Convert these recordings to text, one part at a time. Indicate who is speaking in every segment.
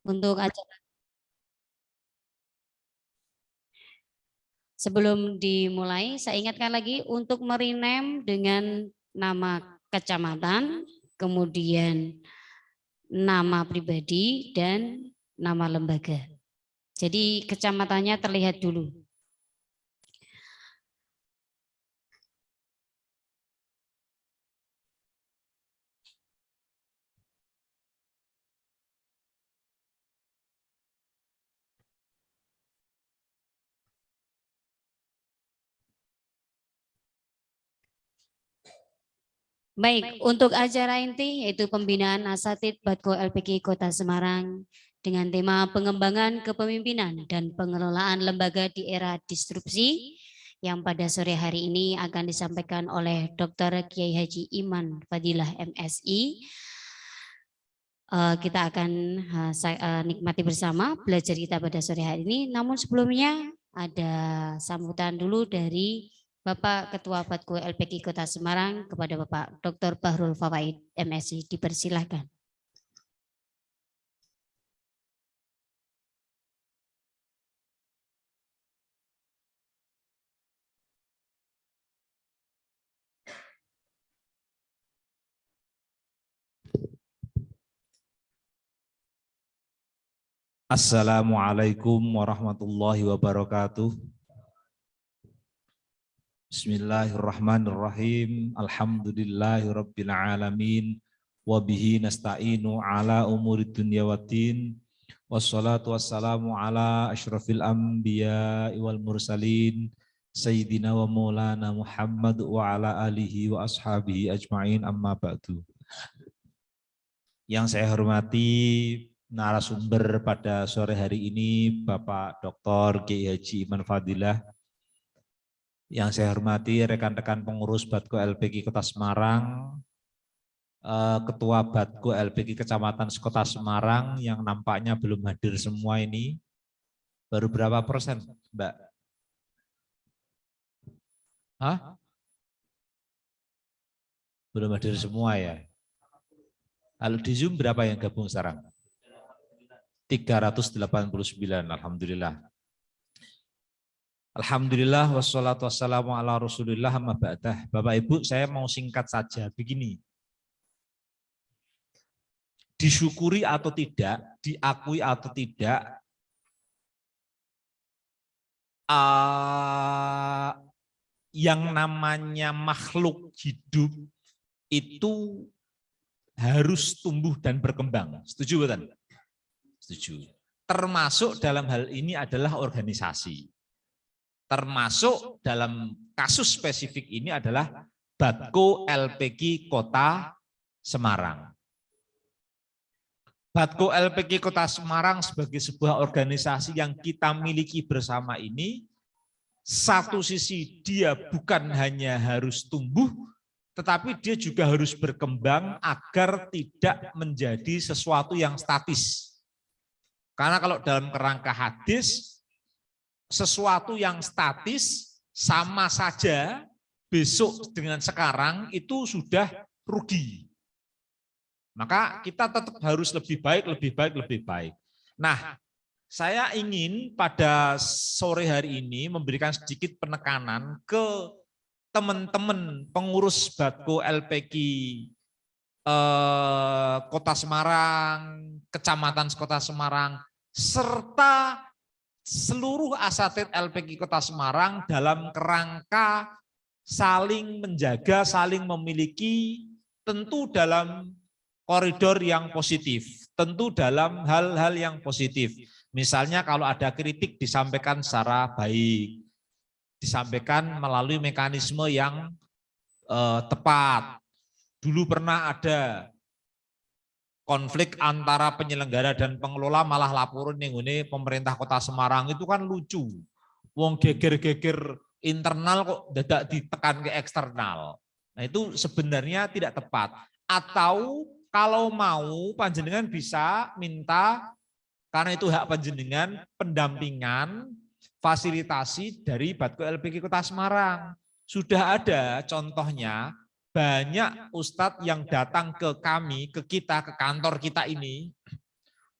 Speaker 1: Untuk acara sebelum dimulai, saya ingatkan lagi untuk merename dengan nama kecamatan, kemudian nama pribadi dan nama lembaga. Jadi kecamatannya terlihat dulu. Baik, untuk acara inti yaitu pembinaan asatid Batko LPK Kota Semarang dengan tema pengembangan kepemimpinan dan pengelolaan lembaga di era disrupsi yang pada sore hari ini akan disampaikan oleh Dr. Kiai Haji Iman Fadilah MSI. Kita akan nikmati bersama belajar kita pada sore hari ini. Namun sebelumnya ada sambutan dulu dari Bapak Ketua Batko LPK Kota Semarang kepada Bapak Dr. Bahrul Fawaid MSI. Dipersilahkan.
Speaker 2: Assalamualaikum warahmatullahi wabarakatuh. Bismillahirrahmanirrahim. Alhamdulillahirabbil alamin. Wa bihi nasta'inu ala umuri dunya waddin. Wassalatu wassalamu ala asyrafil anbiya wal mursalin. Sayyidina wa maulana Muhammad wa ala alihi wa ashabihi ajma'in, amma ba'du. Yang saya hormati narasumber pada sore hari ini Bapak Dr. Kiai Haji Iman Fadilah. Yang saya hormati rekan-rekan pengurus Batko LPK Kota Semarang, Ketua Batko LPK Kecamatan Kota Semarang yang nampaknya belum hadir semua ini. Baru berapa persen, Mbak? Hah? Belum hadir semua ya? Kalau di Zoom berapa yang gabung sekarang? 389, alhamdulillah. Alhamdulillah wassalatu wassalamu ala rasulillah amma ba'dah. Bapak Ibu, saya mau singkat saja begini. Disyukuri atau tidak, diakui atau tidak, yang namanya makhluk hidup itu harus tumbuh dan berkembang. Setuju bukan? Setuju. Termasuk dalam hal ini adalah organisasi. Termasuk dalam kasus spesifik ini adalah Batko LPK Kota Semarang. Batko LPK Kota Semarang sebagai sebuah organisasi yang kita miliki bersama ini, satu sisi dia bukan hanya harus tumbuh, tetapi dia juga harus berkembang agar tidak menjadi sesuatu yang statis. Karena kalau dalam kerangka hadis, sesuatu yang statis sama saja besok dengan sekarang itu sudah rugi. Maka kita tetap harus lebih baik, lebih baik, lebih baik. Nah, saya ingin pada sore hari ini memberikan sedikit penekanan ke teman-teman pengurus Batko LPK Kota Semarang, Kecamatan Kota Semarang, serta seluruh asatid LPK Kota Semarang dalam kerangka saling menjaga, saling memiliki, tentu dalam koridor yang positif, tentu dalam hal-hal yang positif. Misalnya kalau ada kritik disampaikan secara baik, disampaikan melalui mekanisme yang tepat. Dulu pernah ada konflik antara penyelenggara dan pengelola, malah laporan nih ini pemerintah Kota Semarang itu kan lucu. Wong geger-geger internal kok dadak ditekan ke eksternal. Nah itu sebenarnya tidak tepat. Atau kalau mau panjenengan bisa minta, karena itu hak panjenengan, pendampingan, fasilitasi dari Batko LPK Kota Semarang. Sudah ada contohnya, banyak ustadz yang datang ke kami, ke kita, ke kantor kita ini,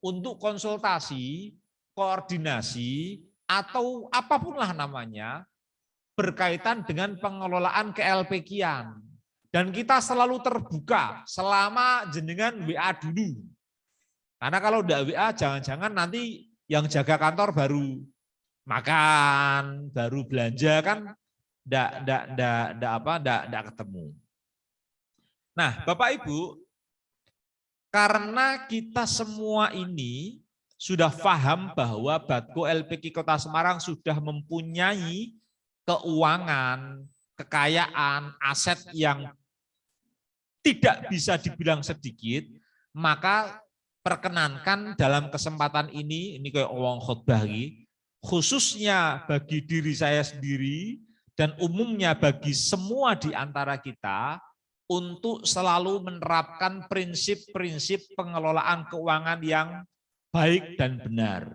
Speaker 2: untuk konsultasi, koordinasi, atau apapun lah namanya, berkaitan dengan pengelolaan KLPK-an. Dan kita selalu terbuka selama jenengan WA dulu. Karena kalau udah WA, jangan-jangan nanti yang jaga kantor baru makan, baru belanja kan enggak ketemu. Nah, Bapak Ibu, karena kita semua ini sudah paham bahwa Batko LPK Kota Semarang sudah mempunyai keuangan, kekayaan, aset yang tidak bisa dibilang sedikit, maka perkenankan dalam kesempatan ini kayak uang khotbah ini, khususnya bagi diri saya sendiri dan umumnya bagi semua di antara kita, untuk selalu menerapkan prinsip-prinsip pengelolaan keuangan yang baik dan benar.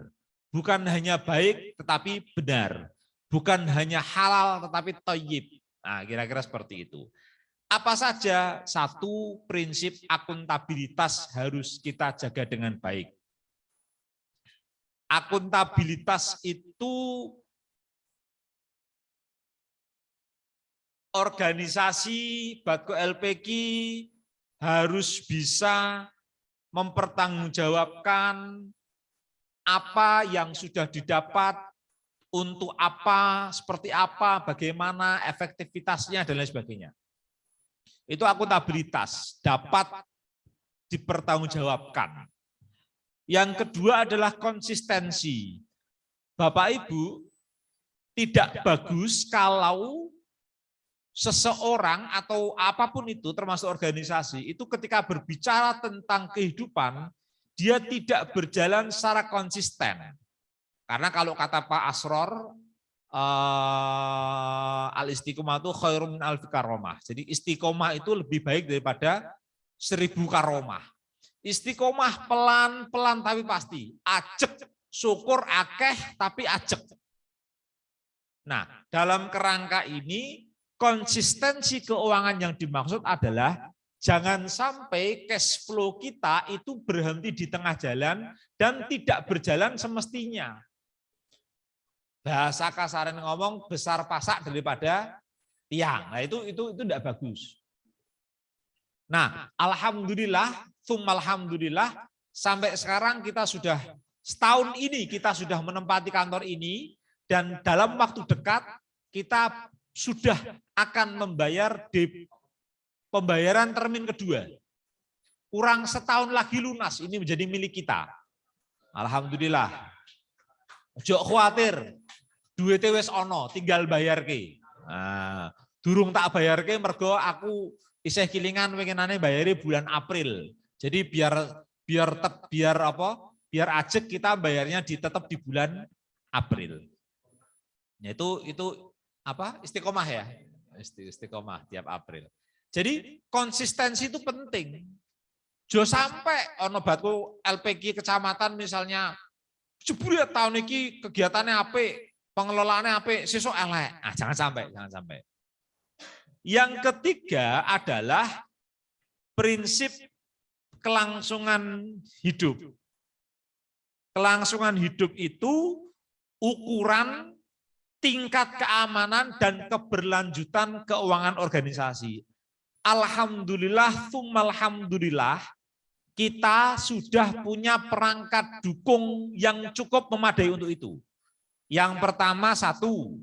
Speaker 2: Bukan hanya baik tetapi benar. Bukan hanya halal tetapi thayyib. Nah, kira-kira seperti itu. Apa saja? Satu, prinsip akuntabilitas harus kita jaga dengan baik. Akuntabilitas itu organisasi Batko LPK harus bisa mempertanggungjawabkan apa yang sudah didapat, untuk apa, seperti apa, bagaimana efektivitasnya, dan lain sebagainya. Itu akuntabilitas, dapat dipertanggungjawabkan. Yang kedua adalah konsistensi. Bapak Ibu, tidak bagus kalau seseorang atau apapun itu, termasuk organisasi, itu ketika berbicara tentang kehidupan, dia tidak berjalan secara konsisten. Karena kalau kata Pak Asror, al-istiqomah itu khairun min alfi karomah. Jadi istiqomah itu lebih baik daripada 1000 karomah. Istiqomah pelan-pelan tapi pasti. Ajek, syukur akeh tapi ajek. Nah, dalam kerangka ini, konsistensi keuangan yang dimaksud adalah jangan sampai cash flow kita itu berhenti di tengah jalan dan tidak berjalan semestinya. Bahasa kasaran ngomong besar pasak daripada tiang. Nah, itu tidak bagus. Nah, alhamdulillah, alhamdulillah, sampai sekarang kita sudah setahun ini kita sudah menempati kantor ini, dan dalam waktu dekat kita sudah akan membayar pembayaran termin kedua. Kurang setahun lagi lunas, ini menjadi milik kita. Alhamdulillah. Ojo khawatir, duitnya wis ono, tinggal bayar ke. Nah, durung tak bayar ke, mergo aku isih kilingan pengenane bayari bulan April. Jadi biar ajek kita bayarnya tetap di bulan April. Ya, itu apa? Istiqomah ya. Istiqomah tiap April. Jadi konsistensi itu penting. Jo sampai ono Batko LPK kecamatan misalnya jebule tahun ini kegiatannya apik, pengelolaannya apik, sesuk elek. Nah, jangan sampai. Yang ketiga adalah prinsip kelangsungan hidup. Kelangsungan hidup itu ukuran tingkat keamanan dan keberlanjutan keuangan organisasi. Alhamdulillah, alhamdulillah, kita sudah punya perangkat dukung yang cukup memadai untuk itu. Yang pertama, satu,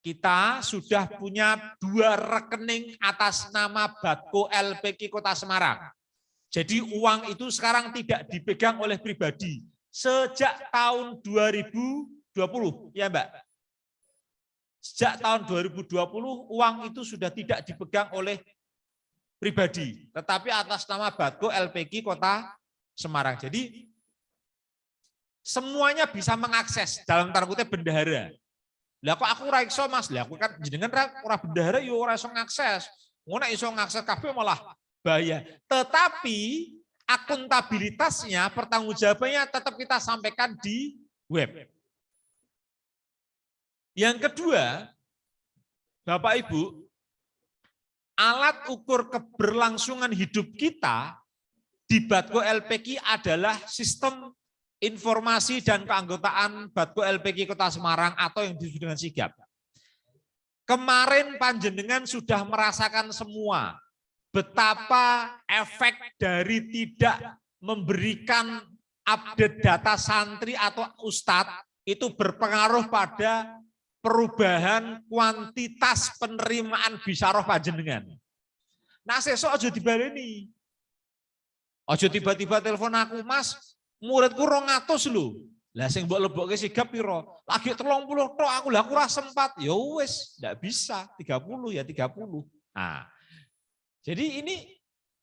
Speaker 2: kita sudah punya 2 rekening atas nama Batko LPK Kota Semarang. Jadi uang itu sekarang tidak dipegang oleh pribadi. Sejak tahun 2020, ya Mbak? Sejak tahun 2020 uang itu sudah tidak dipegang oleh pribadi, tetapi atas nama Batko LPK Kota Semarang. Jadi semuanya bisa mengakses, dalam tanda kutip bendahara. Lah kok aku ora iso Mas? Lah aku kan jenengan ora bendahara yo ora iso ngakses. Ngono iso ngakses kabeh malah bahaya. Tetapi akuntabilitasnya, pertanggungjawabannya tetap kita sampaikan di web. Yang kedua, Bapak Ibu, alat ukur keberlangsungan hidup kita di Batko LPK adalah sistem informasi dan keanggotaan Batko LPK Kota Semarang atau yang disebut dengan sigap. Kemarin panjenengan sudah merasakan semua betapa efek dari tidak memberikan update data santri atau ustadz itu berpengaruh pada perubahan kuantitas penerimaan bisaroh panjenengan. Nah, sesuk aja dibaleni. Aja tiba-tiba telepon aku, Mas, muridku 200 lho. Lah sing mbok lebokke sigap pira? Lagi 30 tok aku, lah aku ora sempat. Ya wis, ndak bisa. 30 ya 30. Nah. Jadi ini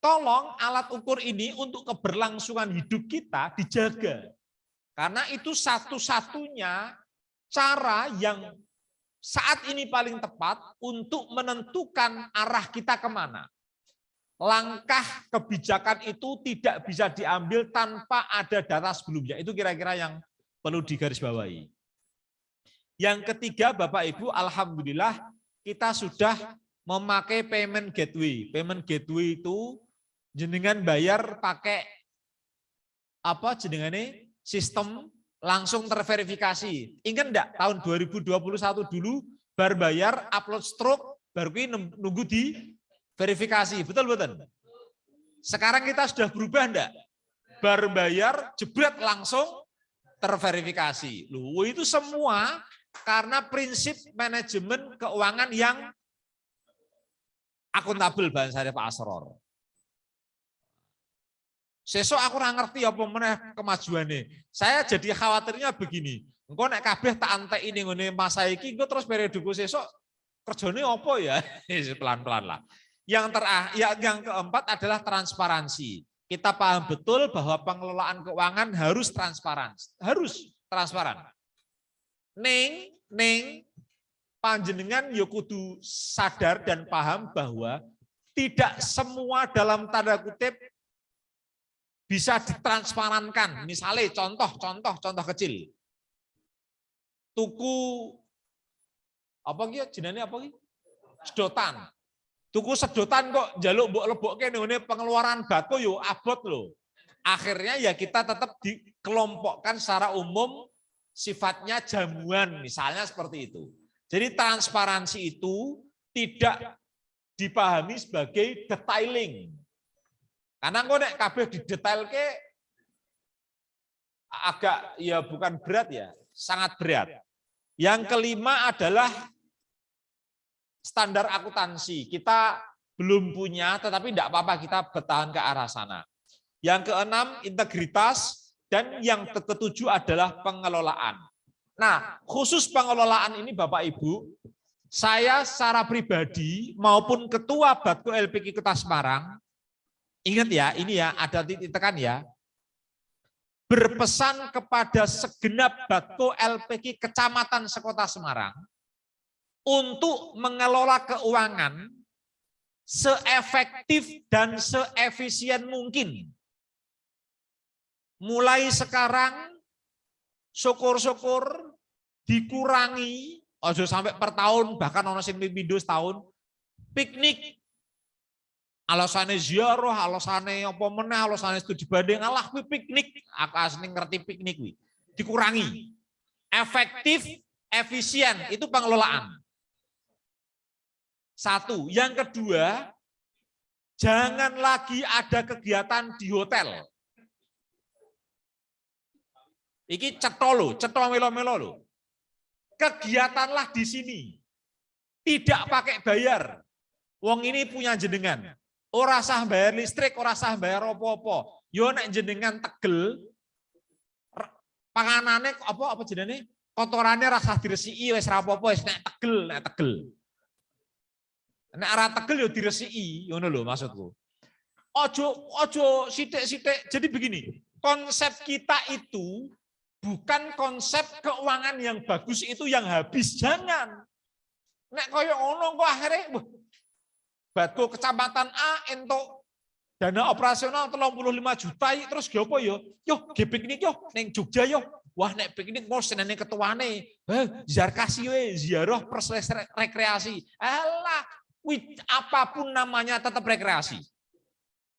Speaker 2: tolong alat ukur ini untuk keberlangsungan hidup kita dijaga. Karena itu satu-satunya cara yang saat ini paling tepat untuk menentukan arah kita kemana. Langkah kebijakan itu tidak bisa diambil tanpa ada data sebelumnya. Itu kira-kira yang perlu digarisbawahi. Yang ketiga, Bapak Ibu, alhamdulillah kita sudah memakai payment gateway. Payment gateway itu jenengan bayar pakai apa jenengannya? Sistem langsung terverifikasi. Ingat enggak tahun 2021 dulu bar bayar upload stroke baru nunggu di verifikasi, betul-betul. Sekarang kita sudah berubah enggak? Bar bayar, jebret langsung terverifikasi. Loh, itu semua karena prinsip manajemen keuangan yang akuntabel bahasa Pak Asror. Sesuk aku ora ngerti apa meneh kemajuannya. Saya jadi khawatirnya begini. Engko nek kabeh tak antek ini ngene masa iki engko terus periodku sesuk kerjane apa ya? Pelan-pelan lah. Yang keempat adalah transparansi. Kita paham betul bahwa pengelolaan keuangan harus transparan. Harus transparan. Ning panjenengan ya kudu sadar dan paham bahwa tidak semua dalam tanda kutip bisa ditransparankan. Misalnya contoh kecil. Tuku apa gitu jenenge apa gitu? Sedotan. Tuku sedotan kok njaluk mbok lebokke ngene pengeluaran Batko yo abot loh. Akhirnya ya kita tetap dikelompokkan secara umum sifatnya jamuan misalnya seperti itu. Jadi transparansi itu tidak dipahami sebagai detailing. Karena kok nek kabeh didetailke agak ya bukan berat ya, sangat berat. Yang kelima adalah standar akuntansi. Kita belum punya, tetapi tidak apa-apa kita bertahan ke arah sana. Yang keenam, integritas. Dan yang ketujuh adalah pengelolaan. Nah, khusus pengelolaan ini Bapak Ibu, saya secara pribadi maupun Ketua Batko LPK Kota Semarang, ingat ya, ini ya, ada titik tekan ya, berpesan kepada segenap Batko LPK Kecamatan Sekota Semarang, untuk mengelola keuangan seefektif dan seefisien mungkin. Mulai sekarang syukur-syukur dikurangi, ojo sampai per tahun, bahkan ono sing pindho setahun, piknik, alasane ziarah, alasane apa meneh, alasane studi banding, alah kuwi piknik, aku asli ngerti piknik kuwi. Dikurangi. Efektif, efisien, itu pengelolaan. Satu, yang kedua, jangan lagi ada kegiatan di hotel. Iki cetha melo-melo lho. Kegiatanlah di sini. Tidak pakai bayar. Wong ini punya jenengan. Ora sah bayar listrik, ora sah bayar apa-apa. Yo nek jenengan tegel panganane apa jenenge? Kotorane ora sah diresiki wis ora apa-apa wis nek tegel. Nek ora tegel yo diresiki, ngono lho maksudku. Ojo sithik-sithik. Jadi begini, konsep kita itu bukan konsep keuangan yang bagus itu yang habis, jangan. Nek kaya ngono kok akhirnya Batko Kecamatan A entuk dana operasional 35 juta terus ge apa yo? Yo ge piknik yo ning Jogja yo. Wah nek piknik mau senene ketuane. Zarkasi we ziarah plus rekreasi. Alah, apapun namanya tetap rekreasi.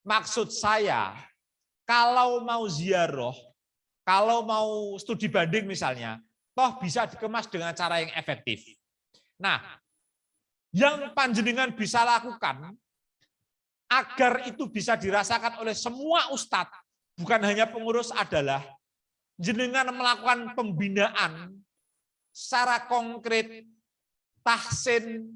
Speaker 2: Maksud saya kalau mau ziarah, kalau mau studi banding misalnya, toh bisa dikemas dengan cara yang efektif. Nah, yang panjenengan bisa lakukan agar itu bisa dirasakan oleh semua ustadz, bukan hanya pengurus, adalah jenengan melakukan pembinaan secara konkret, tahsin,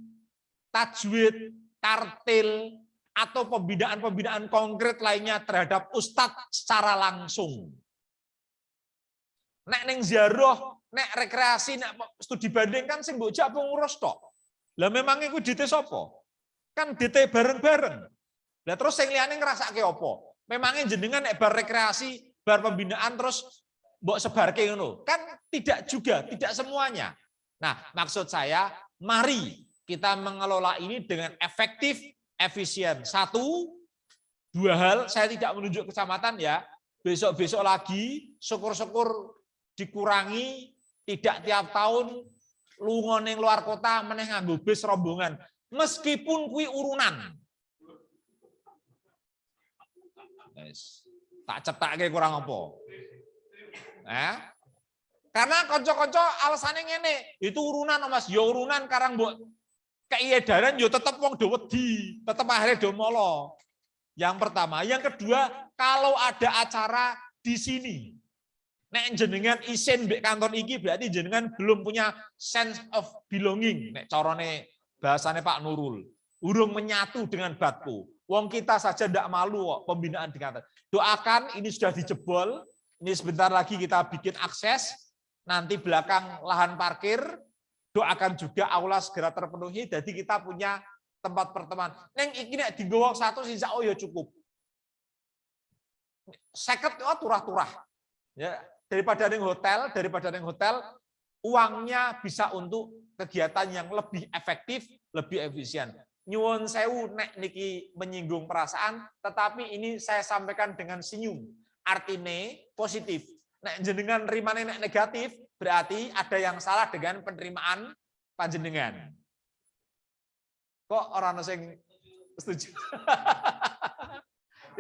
Speaker 2: tajwid, tartil, atau pembinaan-pembinaan konkret lainnya terhadap ustadz secara langsung. Nek ning ziarah, nek rekreasi, nek studi banding kan sing mbok jak pengurus tok. Lah memang iku dite sapa? Kan dite bareng-bareng. Lah terus sing liyane ngrasake apa? Memangnya jenengan nek bar rekreasi, bar pembinaan terus mbok sebarke ngono. Kan tidak juga, tidak semuanya. Nah, maksud saya, mari kita mengelola ini dengan efektif, efisien. Satu, dua hal, saya tidak menunjuk kecamatan ya. Besok-besok lagi, syukur-syukur dikurangi, tidak tiap tahun lunga ning luar kota meneh nganggo bis rombongan. Meskipun kuwi urunan. Tak cetake kurang apa. Karena konco-konco alasannya ngene, itu urunan Mas, ya urunan karang mbok keiedaran yo tetep wong do wedi, tetep akhirnya do molo. Yang pertama, yang kedua, kalau ada acara di sini, nek jenengan isin mbek kantor iki berarti jenengan belum punya sense of belonging, nek carane bahasane Pak Nurul. Urung menyatu dengan Batku. Wong kita saja ndak malu kok pembinaan di kantor. Doakan ini sudah dijebol, ini sebentar lagi kita bikin akses, nanti belakang lahan parkir, doakan juga aula segera terpenuhi, jadi kita punya tempat pertemuan. Neng iki nek dienggo satu sisa oh ya cukup. 50 turah-turah. Ya, daripada ning hotel, uangnya bisa untuk kegiatan yang lebih efektif, lebih efisien. Nyuwun sewu nek niki menyinggung perasaan, tetapi ini saya sampaikan dengan senyum. Artinya positif. Nek jenengan rimane nek negatif, berarti ada yang salah dengan penerimaan panjenengan. Kok orang sing setuju?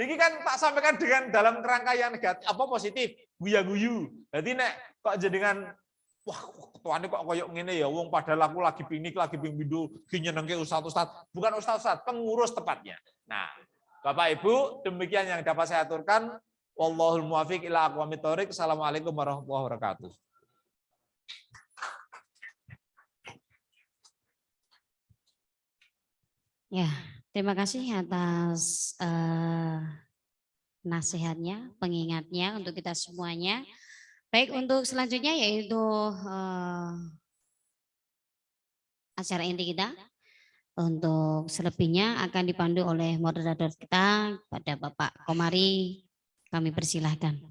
Speaker 2: Ini kan tak sampaikan dengan dalam kerangka yang negatif, apa positif, guya-guyu. Jadi nek kok jenengan, wah ketuane kok koyok ngene ya, wong padahal aku lagi piknik, lagi pingbidu, nyenengke ustaz-ustaz, bukan ustaz-ustaz, pengurus tepatnya. Nah, Bapak Ibu, demikian yang dapat saya aturkan. Wallahul muwaffiq ila aqwamit thoriq. Assalamualaikum warahmatullahi wabarakatuh.
Speaker 1: Ya, terima kasih atas nasihatnya, pengingatnya untuk kita semuanya. Baik, untuk selanjutnya yaitu acara inti kita. Untuk selebihnya akan dipandu oleh moderator kita pada Bapak Komari. Kami persilahkan.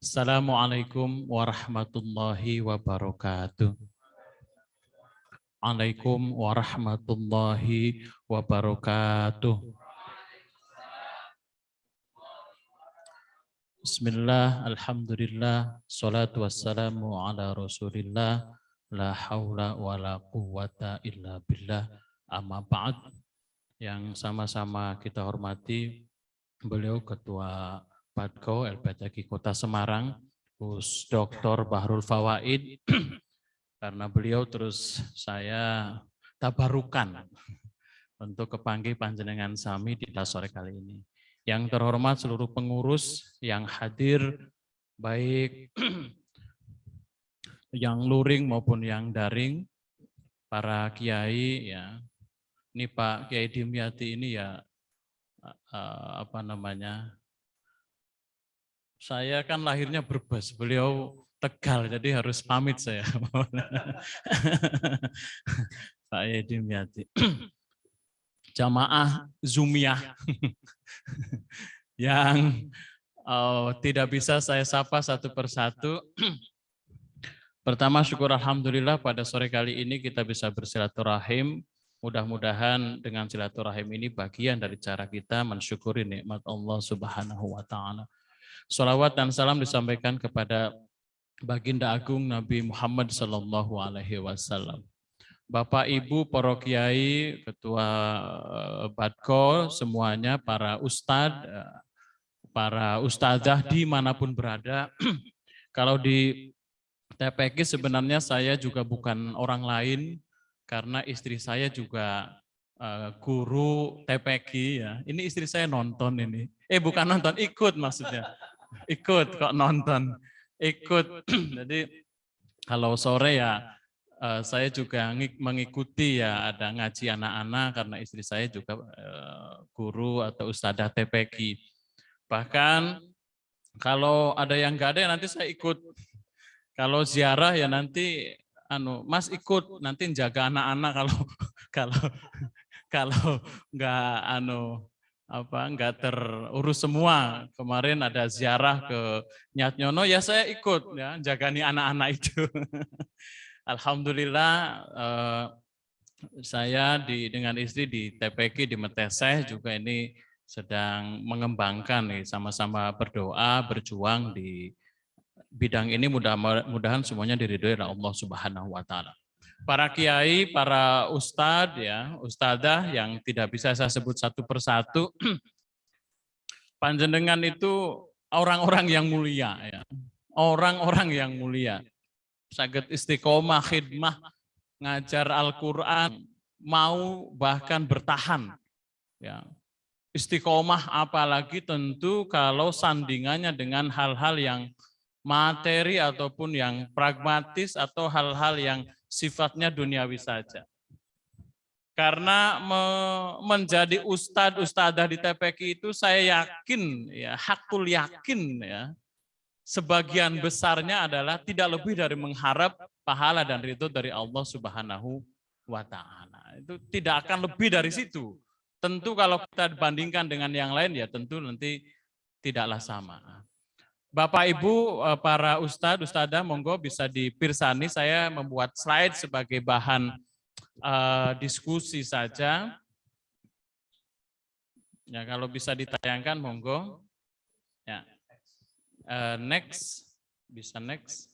Speaker 3: Assalamualaikum warahmatullahi wabarakatuh. Waalaikumsalam warahmatullahi wabarakatuh. Bismillah, alhamdulillah, salatu wassalamu ala rasulillah, la haula wa la quwwata illa billah, amma ba'd. Yang sama-sama kita hormati beliau Ketua Batko LPTQ Kota Semarang, Gus Dr. Bahrul Fawaid, karena beliau terus saya tabarukan untuk kepanggih panjenengan sami di sore kali ini. Yang terhormat seluruh pengurus yang hadir, baik yang luring maupun yang daring, para kiai ya. Ini Pak Kiai Dimyati ini ya saya kan lahirnya Brebes, beliau Tegal, jadi harus pamit saya. Pak Kiai Dimyati. jamaah Zoomiyah yang tidak bisa saya sapa satu persatu. Pertama, syukur alhamdulillah pada sore kali ini kita bisa bersilaturahim. Mudah-mudahan dengan silaturahim ini bagian dari cara kita mensyukuri nikmat Allah Subhanahu wa taala. Shalawat dan salam disampaikan kepada Baginda Agung Nabi Muhammad sallallahu alaihi wasallam. Bapak, Ibu, para kiai, ketua Badko, semuanya, para ustadz, para ustadzah dimanapun berada. Kalau di TPQ sebenarnya saya juga bukan orang lain, karena istri saya juga guru TPQ ya. Ini istri saya nonton ini. Bukan nonton, ikut maksudnya. Ikut kok nonton. Ikut. Jadi kalau sore ya saya juga mengikuti ya, ada ngaji anak-anak karena istri saya juga guru atau ustadzah TPQ. Bahkan kalau ada yang enggak ada ya nanti saya ikut. Kalau ziarah ya nanti Mas ikut nanti jaga anak-anak kalau kalau kalau nggak terurus semua. Kemarin ada ziarah ke Nyatnyono ya saya ikut ya jagani anak-anak itu. Alhamdulillah saya dengan istri di TPQ di Meteseh juga ini sedang mengembangkan nih, sama-sama berdoa berjuang di bidang ini, mudah-mudahan semuanya diridhoi oleh Allah Subhanahu wa taala. Para kiai, para ustadz ya, ustadzah yang tidak bisa saya sebut satu persatu, panjenengan itu orang-orang yang mulia ya. Orang-orang yang mulia. Saged istiqomah khidmah ngajar Al-Qur'an, mau bahkan bertahan ya. Istiqomah apalagi tentu kalau sandingannya dengan hal-hal yang materi ataupun yang pragmatis atau hal-hal yang sifatnya duniawi saja. Karena menjadi ustadz, ustadzah di TPQ itu saya yakin, ya hakul yakin ya, sebagian besarnya adalah tidak lebih dari mengharap pahala dan ridho dari Allah Subhanahu wa taala. Itu tidak akan lebih dari situ. Tentu kalau kita bandingkan dengan yang lain ya tentu nanti tidaklah sama. Bapak Ibu, para ustadz, ustadzah, monggo bisa dipirsani, saya membuat slide sebagai bahan diskusi saja. Ya, kalau bisa ditayangkan, monggo. Ya, next, bisa next.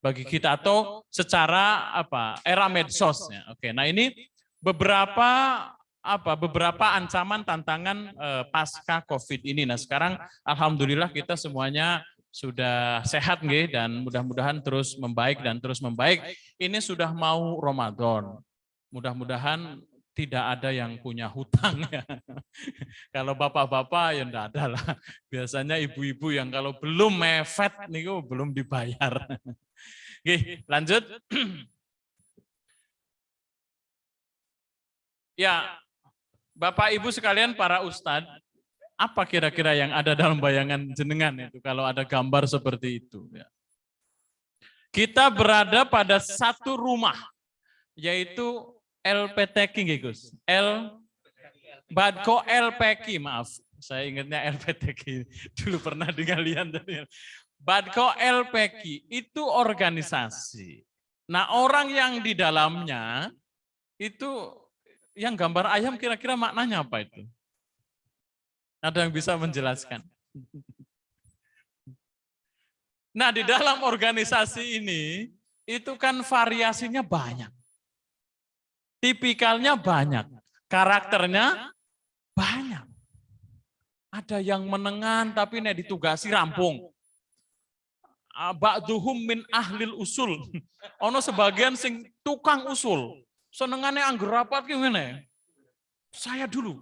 Speaker 3: bagi kita atau secara era medsos ya. Oke, nah ini beberapa ancaman tantangan pasca Covid ini. Nah, sekarang alhamdulillah kita semuanya sudah sehat nggih, dan mudah-mudahan terus membaik dan terus membaik. Ini sudah mau Ramadan. Mudah-mudahan tidak ada yang punya hutang ya. Kalau bapak-bapak ya enggak ada lah. Biasanya ibu-ibu yang kalau belum mepet niku belum dibayar. Oke, lanjut. Ya, Bapak Ibu sekalian para ustadz, apa kira-kira yang ada dalam bayangan jenengan itu kalau ada gambar seperti itu? Ya. Kita berada pada satu rumah, yaitu LPTK, Gus. Badko LPK, maaf. Saya ingatnya LPTK. Dulu pernah dengar lihat. Badko LPK itu organisasi. Nah, orang yang di dalamnya itu yang gambar ayam kira-kira maknanya apa itu? Ada yang bisa menjelaskan? Nah, di dalam organisasi ini, itu kan variasinya banyak. Tipikalnya banyak. Karakternya banyak. Ada yang menengan tapi nek ditugasi rampung. Ba'duhum min ahlil usul. Ono sebagian sing tukang usul. Senengannya angger rapat gimana? Saya dulu.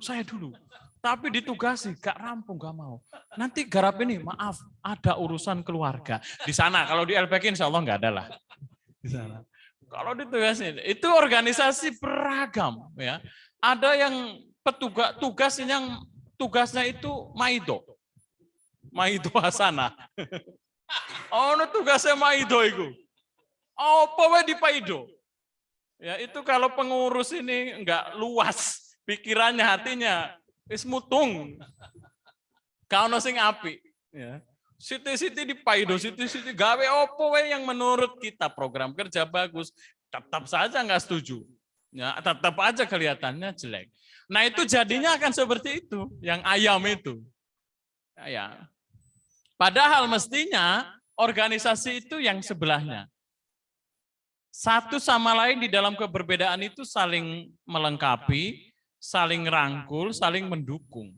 Speaker 3: Tapi ditugasi, gak rampung, gak mau. Nanti garap ini, maaf, ada urusan keluarga. Di sana, kalau di LPK insya Allah nggak ada lah. Di sana. Kalau ditugasi, itu organisasi beragam. Ya. Ada yang tugas yang tugasnya itu Maido Hasanah. Oh, tugasnya Maido itu. Oh, apa di Paido? Ya, itu kalau pengurus ini enggak luas pikirannya, hatinya, wis mutung. Kaono sing apik, ya. Siti-siti di Paido, siti-siti gawe opo yang menurut kita program kerja bagus, tetap saja enggak setuju. Ya, tetap aja kelihatannya jelek. Nah, itu jadinya akan seperti itu, yang ayam itu. Ya. Padahal mestinya organisasi itu yang sebelahnya. Satu sama lain di dalam keberbedaan itu saling melengkapi, saling rangkul, saling mendukung.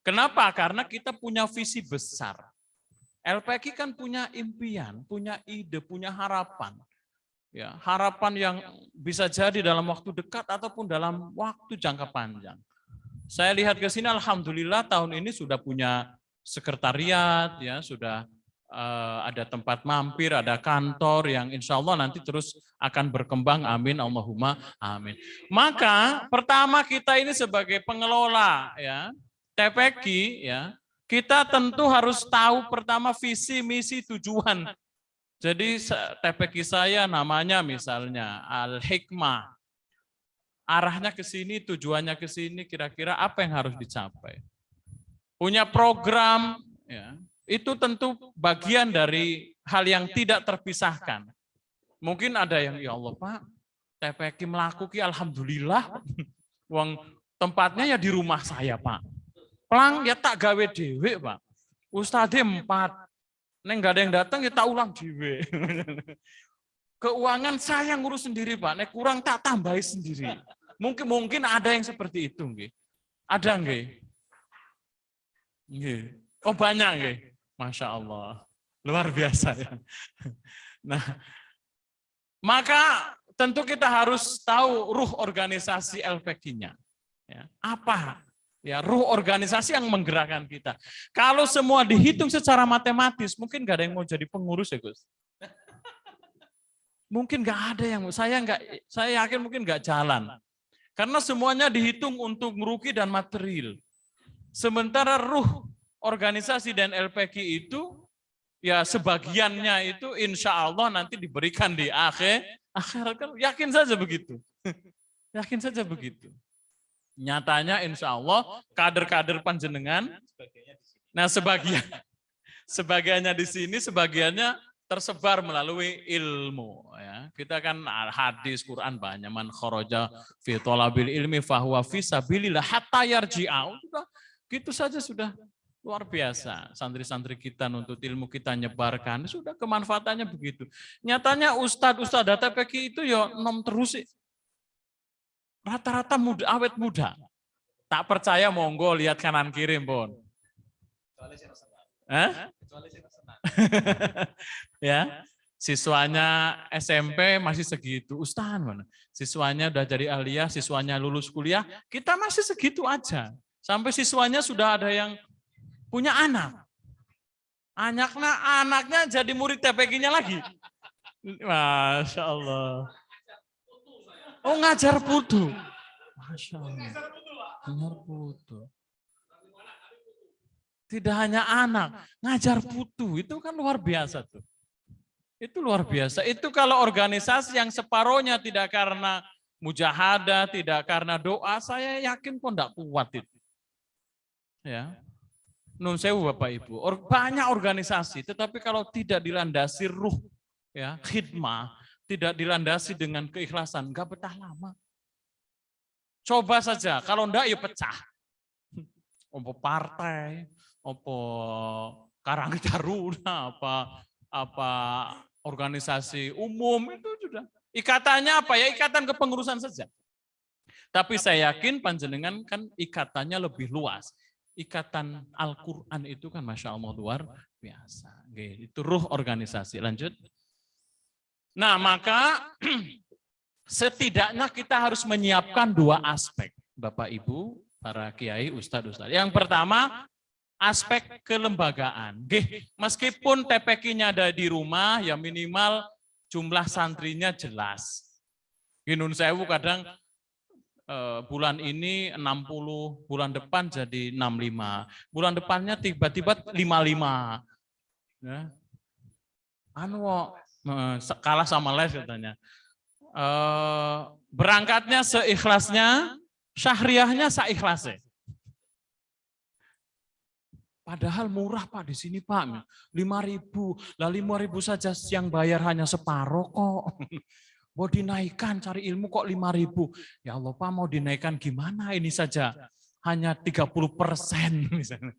Speaker 3: Kenapa? Karena kita punya visi besar. LPK kan punya impian, punya ide, punya harapan. Ya, harapan yang bisa jadi dalam waktu dekat ataupun dalam waktu jangka panjang. Saya lihat ke sini, alhamdulillah tahun ini sudah punya sekretariat, ya, sudah ada tempat mampir, ada kantor yang insya Allah nanti terus akan berkembang. Amin, Allahumma amin. Maka pertama kita ini sebagai pengelola ya TPQ ya, kita tentu harus tahu pertama visi, misi, tujuan. Jadi TPQ saya namanya misalnya Al-Hikmah. Arahnya ke sini, tujuannya ke sini, kira-kira apa yang harus dicapai. Punya program ya. Itu tentu bagian dari hal yang tidak terpisahkan. Mungkin ada yang, ya Allah Pak, TPQ melakukan alhamdulillah, uang tempatnya ya di rumah saya Pak. Pelang ya tak gawe dewe Pak. Ustadz 4, neng nggak ada yang datang ya tak ulang dewe. Keuangan saya ngurus sendiri Pak, nek kurang tak tambahi sendiri. Mungkin ada yang seperti itu nggih. Ada nggih? Nggih. Oh banyak nggih. Masya Allah, luar biasa ya. Nah, maka tentu kita harus tahu ruh organisasi LPQ-nya. Ya, apa? Ya, ruh organisasi yang menggerakkan kita. Kalau semua dihitung secara matematis, mungkin nggak ada yang mau jadi pengurus ya Gus. Mungkin nggak ada yang, saya yakin mungkin nggak jalan. Karena semuanya dihitung untuk merugi dan material. Sementara ruh organisasi dan LPQ itu ya sebagiannya itu insya Allah nanti diberikan di akhirat, kan yakin saja begitu. Yakin saja begitu. Nyatanya insya Allah kader-kader panjenengan, nah sebagiannya di sini, sebagiannya tersebar melalui ilmu. Ya. Kita kan hadis Quran banyak, man kharaja fi thalabil ilmi fahuwa fi sabilillah hatta yarji'a. Gitu saja sudah. Luar biasa, santri-santri kita nuntut ilmu kita nyebarkan, sudah kemanfaatannya begitu. Nyatanya ustadz TPQ itu ya nom terus sih. Rata-rata muda, awet muda. Tak percaya monggo lihat kanan kiri, Pon. Ya, siswanya SMP masih segitu, Ustaz mana? Siswanya udah jadi aliyah, siswanya lulus kuliah, kita masih segitu aja. Sampai siswanya sudah ada yang punya anak. Anaknya jadi murid TPQ-nya lagi. Masya Allah. Oh, ngajar putu. Masya Allah. Ngajar putu. Tidak hanya anak, ngajar putu. Itu kan luar biasa tuh. Itu luar biasa. Itu kalau organisasi yang separohnya tidak karena mujahadah, tidak karena doa, saya yakin pun tidak kuat itu. Ya. Nun sewu Bapak Ibu, banyak organisasi, tetapi kalau tidak dilandasi ruh, ya, khidmah, tidak dilandasi dengan keikhlasan, nggak betah lama. Coba saja, kalau enggak ya pecah. Opo partai, opo Karang Taruna, apa organisasi umum itu sudah. Ikatannya apa ya? Ikatan kepengurusan saja. Tapi saya yakin panjenengan kan ikatannya lebih luas. Ikatan Al-Quran itu kan Masya Allah luar biasa. Itu ruh organisasi. Lanjut. Nah maka setidaknya kita harus menyiapkan dua aspek. Bapak Ibu, para kiai, ustadz. Yang pertama aspek kelembagaan. Meskipun TPQ-nya ada di rumah, ya minimal jumlah santrinya jelas. Nun sewu kadang bulan ini 60, bulan depan jadi 65. Bulan depannya tiba-tiba 55. Ya. Kalah sama les katanya. Berangkatnya seikhlasnya, syahriahnya seikhlasnya. Padahal murah Pak di sini Pak, 5.000. Lah 5.000 saja yang bayar hanya separuh kok. Mau dinaikkan cari ilmu kok 5.000. Ya Allah Pak mau dinaikkan gimana ini saja hanya 30% misalnya.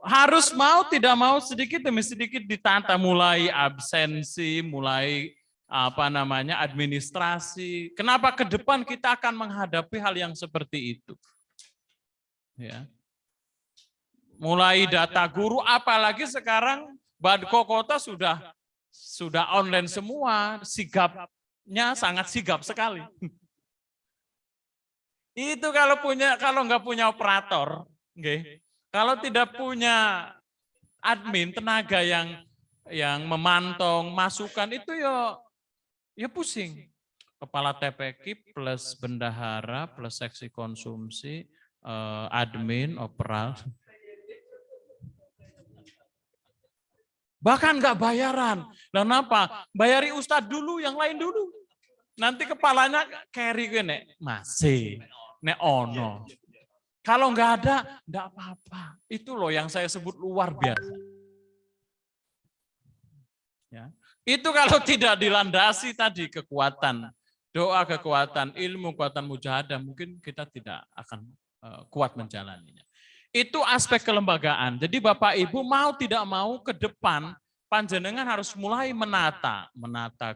Speaker 3: Harus mau tidak mau sedikit demi sedikit ditata, mulai absensi, mulai administrasi. Kenapa ke depan kita akan menghadapi hal yang seperti itu? Ya. Mulai data guru, apalagi sekarang Badko Kota sudah online semua, sigapnya sangat sigap sekali. Itu kalau nggak punya operator, kalau tidak punya admin, tenaga yang memantau masukan itu ya pusing. Kepala TPQ plus bendahara plus seksi konsumsi, admin, operal. Bahkan nggak bayaran. Dan apa? Bayari ustadz dulu, yang lain dulu. Nanti kepalanya carry nek masih, nek ono. Kalau nggak ada, nggak apa-apa. Itu loh yang saya sebut luar biasa. Ya. Itu kalau tidak dilandasi tadi kekuatan doa, kekuatan ilmu, kekuatan mujahadah, mungkin kita tidak akan kuat menjalaninya. Itu aspek kelembagaan. Jadi Bapak Ibu mau tidak mau ke depan panjenengan harus mulai menata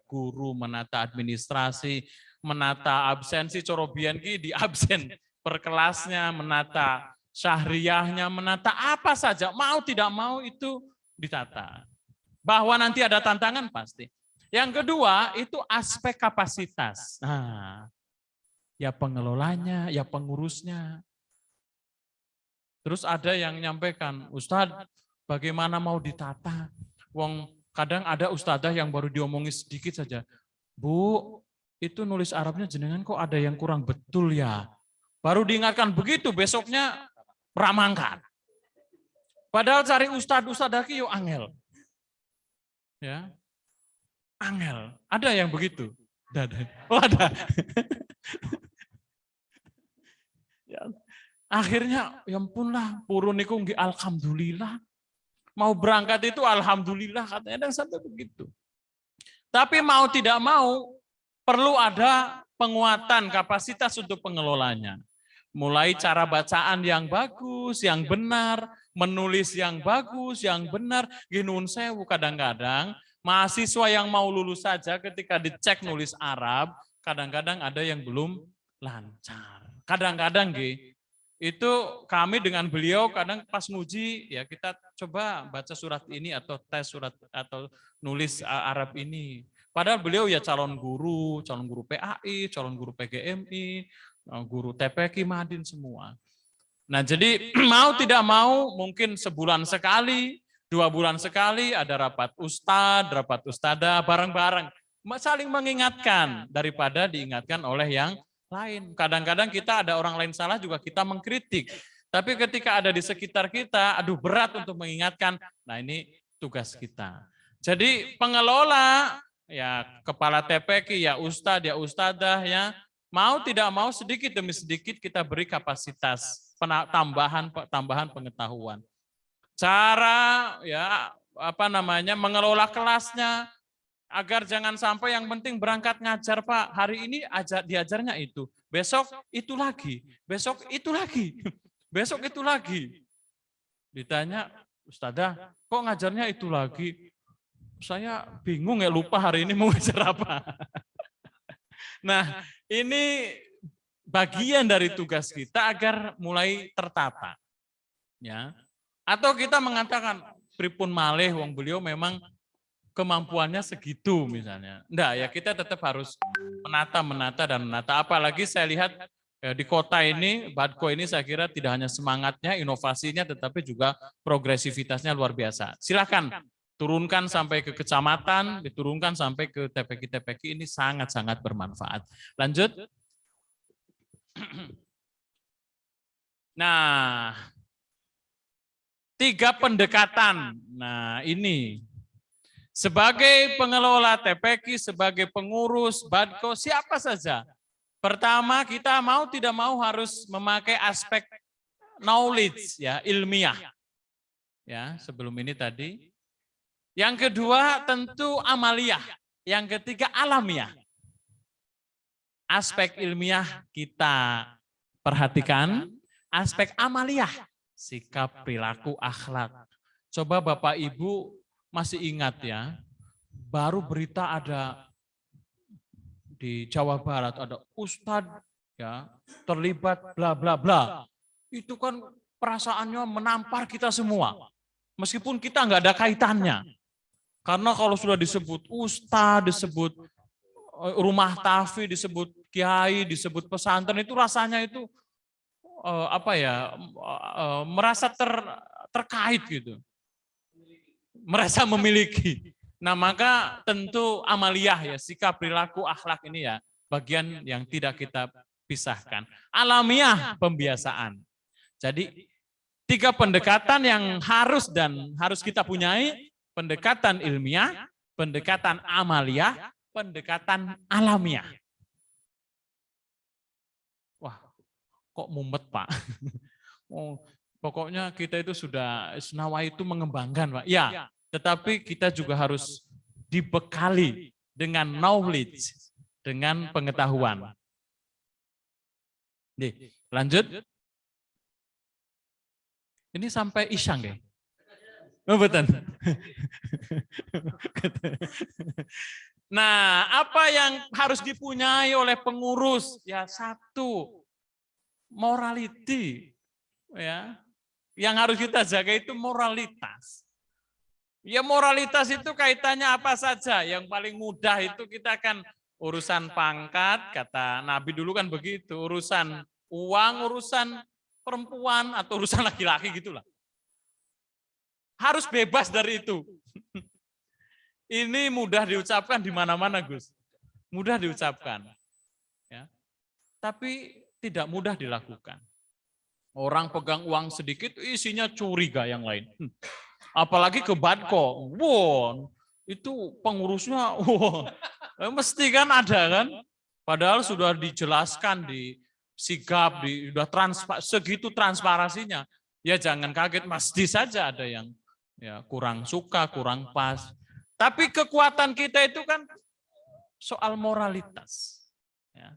Speaker 3: guru, menata administrasi, menata absensi corobian di absen per kelasnya, menata syahriahnya, menata apa saja, mau tidak mau itu ditata. Bahwa nanti ada tantangan pasti. Yang kedua itu aspek kapasitas. Nah, ya pengelolanya, ya pengurusnya. Terus ada yang nyampaikan, Ustadz, bagaimana mau ditata? Wong kadang ada ustadzah yang baru diomongin sedikit saja. Bu, itu nulis Arabnya jenengan kok ada yang kurang betul ya. Baru diingatkan begitu, besoknya ramangkan. Padahal cari ustadz lagi yuk angel. Ya, angel. Ada yang begitu? Oh ada. Ya. Akhirnya ya ampun lah, purun niku nggih alhamdulillah. Mau berangkat itu alhamdulillah katanya, dan sampai begitu. Tapi mau tidak mau perlu ada penguatan kapasitas untuk pengelolanya. Mulai cara bacaan yang bagus, yang benar, menulis yang bagus, yang benar. Ginun sewu kadang-kadang mahasiswa yang mau lulus saja ketika dicek nulis Arab, kadang-kadang ada yang belum lancar. Kadang-kadang itu kami dengan beliau kadang pas nguji ya kita coba baca surat ini atau tes surat atau nulis Arab ini. Padahal beliau ya calon guru PAI, calon guru PGMI, guru TPQ Madin semua. Nah jadi mau tidak mau mungkin sebulan sekali, 2 bulan sekali ada rapat ustadz, rapat ustadzah bareng-bareng. Saling mengingatkan daripada diingatkan oleh yang lain. Kadang-kadang kita ada orang lain salah juga kita mengkritik. Tapi ketika ada di sekitar kita, aduh berat untuk mengingatkan. Nah ini tugas kita. Jadi pengelola, ya kepala TPQ, ya ustadz, ya ustadzah, ya mau tidak mau sedikit demi sedikit kita beri kapasitas tambahan pengetahuan. Cara ya mengelola kelasnya agar jangan sampai yang penting berangkat ngajar Pak. Hari ini diajarnya itu, besok itu lagi, besok itu lagi, besok itu lagi. Ditanya, Ustadzah, kok ngajarnya itu lagi? Saya bingung ya lupa hari ini mau ngajar apa. Nah, ini bagian dari tugas kita agar mulai tertata. Ya. Atau kita mengatakan pripun malih wong beliau memang kemampuannya segitu misalnya. Enggak ya, kita tetap harus menata. Apalagi saya lihat ya, di kota ini, Badko ini saya kira tidak hanya semangatnya, inovasinya, tetapi juga progresivitasnya luar biasa. Silakan turunkan sampai ke kecamatan, diturunkan sampai ke TPQ ini sangat-sangat bermanfaat. Lanjut. Nah, 3 pendekatan. Nah, ini sebagai pengelola TPQ, sebagai pengurus Badko, siapa saja. Pertama, kita mau tidak mau harus memakai aspek knowledge, ya, ilmiah. Ya, sebelum ini tadi. Yang kedua tentu amaliyah. Yang ketiga alamiah. Aspek ilmiah kita perhatikan, aspek amaliyah, sikap, perilaku, akhlak. Coba Bapak Ibu masih ingat ya, baru berita ada di Jawa Barat ada ustadz ya terlibat bla bla bla. Itu kan perasaannya menampar kita semua. Meskipun kita nggak ada kaitannya. Karena kalau sudah disebut ustadz, disebut rumah tafi, disebut kiai, disebut pesantren itu rasanya itu merasa terkait gitu. Merasa memiliki. Nah maka tentu amaliyah ya, sikap, perilaku, akhlak ini ya bagian yang tidak kita pisahkan. Alamiah pembiasaan. Jadi 3 pendekatan yang harus kita punyai, pendekatan ilmiah, pendekatan amaliyah, pendekatan alamiah. Wah, kok mumet Pak? Oh, pokoknya kita itu sudah senawa itu mengembangkan Pak. Ya, tetapi kita juga harus dibekali dengan knowledge, dengan pengetahuan. Nih, lanjut. Ini sampai isyang ya? Oh, betul. Nah, apa yang harus dipunyai oleh pengurus? Ya, 1, morality. Ya, yang harus kita jaga itu moralitas. Ya moralitas itu kaitannya apa saja. Yang paling mudah itu kita kan urusan pangkat, kata Nabi dulu kan begitu. Urusan uang, urusan perempuan atau urusan laki-laki gitulah. Harus bebas dari itu. Ini mudah diucapkan di mana-mana Gus. Mudah diucapkan. Ya. Tapi tidak mudah dilakukan. Orang pegang uang sedikit isinya curiga yang lain. Apalagi ke Badko, wow, itu pengurusnya, wow, mesti kan ada kan, padahal sudah dijelaskan di sigap, sudah segitu transparansinya, ya jangan kaget, mesti saja ada yang ya kurang suka, kurang pas. Tapi kekuatan kita itu kan soal moralitas. Ya.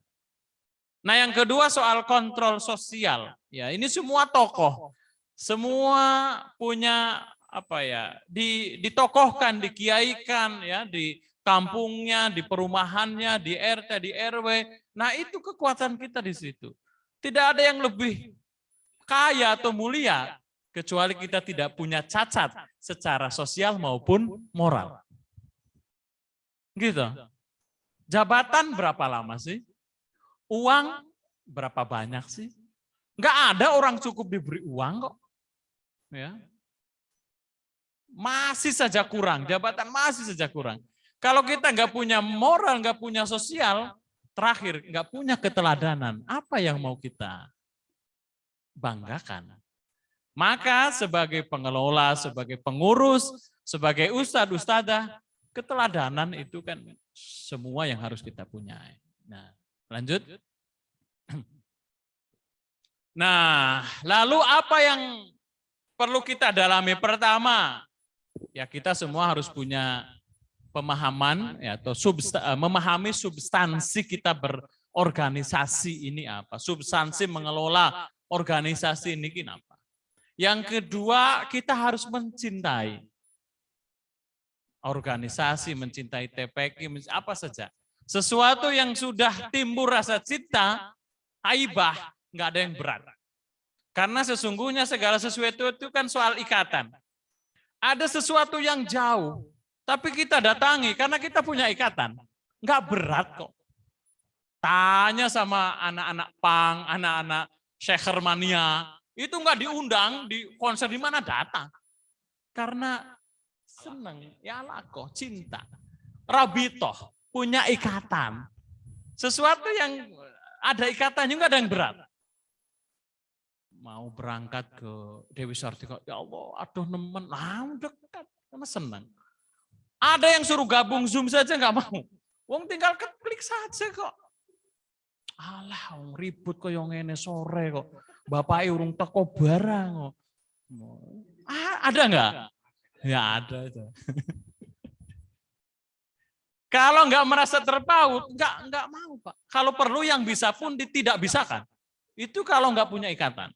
Speaker 3: Nah, yang kedua soal kontrol sosial. Ya, ini semua tokoh, semua punya apa ya, ditokohkan, dikiaikan ya, di kampungnya, di perumahannya, di RT, di RW. Nah, itu kekuatan kita di situ. Tidak ada yang lebih kaya atau mulia kecuali kita tidak punya cacat secara sosial maupun moral. Gitu. Jabatan berapa lama sih? Uang berapa banyak sih? Enggak ada orang cukup diberi uang kok. Ya. Masih saja kurang, jabatan masih saja kurang. Kalau kita nggak punya moral, nggak punya sosial, terakhir nggak punya keteladanan, apa yang mau kita banggakan? Maka sebagai pengelola, sebagai pengurus, sebagai ustadz, ustadzah, keteladanan itu kan semua yang harus kita punya. Nah, lanjut. Nah, lalu apa yang perlu kita dalami? Pertama, ya kita semua harus punya pemahaman ya, atau memahami substansi kita berorganisasi ini apa. Substansi mengelola organisasi ini apa. Yang kedua, kita harus mencintai organisasi, mencintai TPQ, apa saja. Sesuatu yang sudah timbul rasa cinta, haibah, nggak ada yang berat. Karena sesungguhnya segala sesuatu itu kan soal ikatan. Ada sesuatu yang jauh, tapi kita datangi karena kita punya ikatan. Nggak berat kok. Tanya sama anak-anak punk, anak-anak Sheikhermania, itu nggak diundang di konser di mana datang. Karena senang, ya lakoh, cinta. Rabitoh, punya ikatan. Sesuatu yang ada ikatannya nggak ada yang berat. Mau berangkat ke Dewi Sartika, ya Allah, aduh nemen, dekat, karena senang. Ada yang suruh gabung Zoom saja nggak mau. Wong tinggal klik saja kok. Alah, ribut kok yang ini sore kok. Bapak urung teko barang kok. Ada nggak? Ya ada itu. Kalau nggak merasa terpaut, nggak mau Pak. Kalau perlu yang bisa pun tidak bisakan. Itu kalau nggak punya ikatan.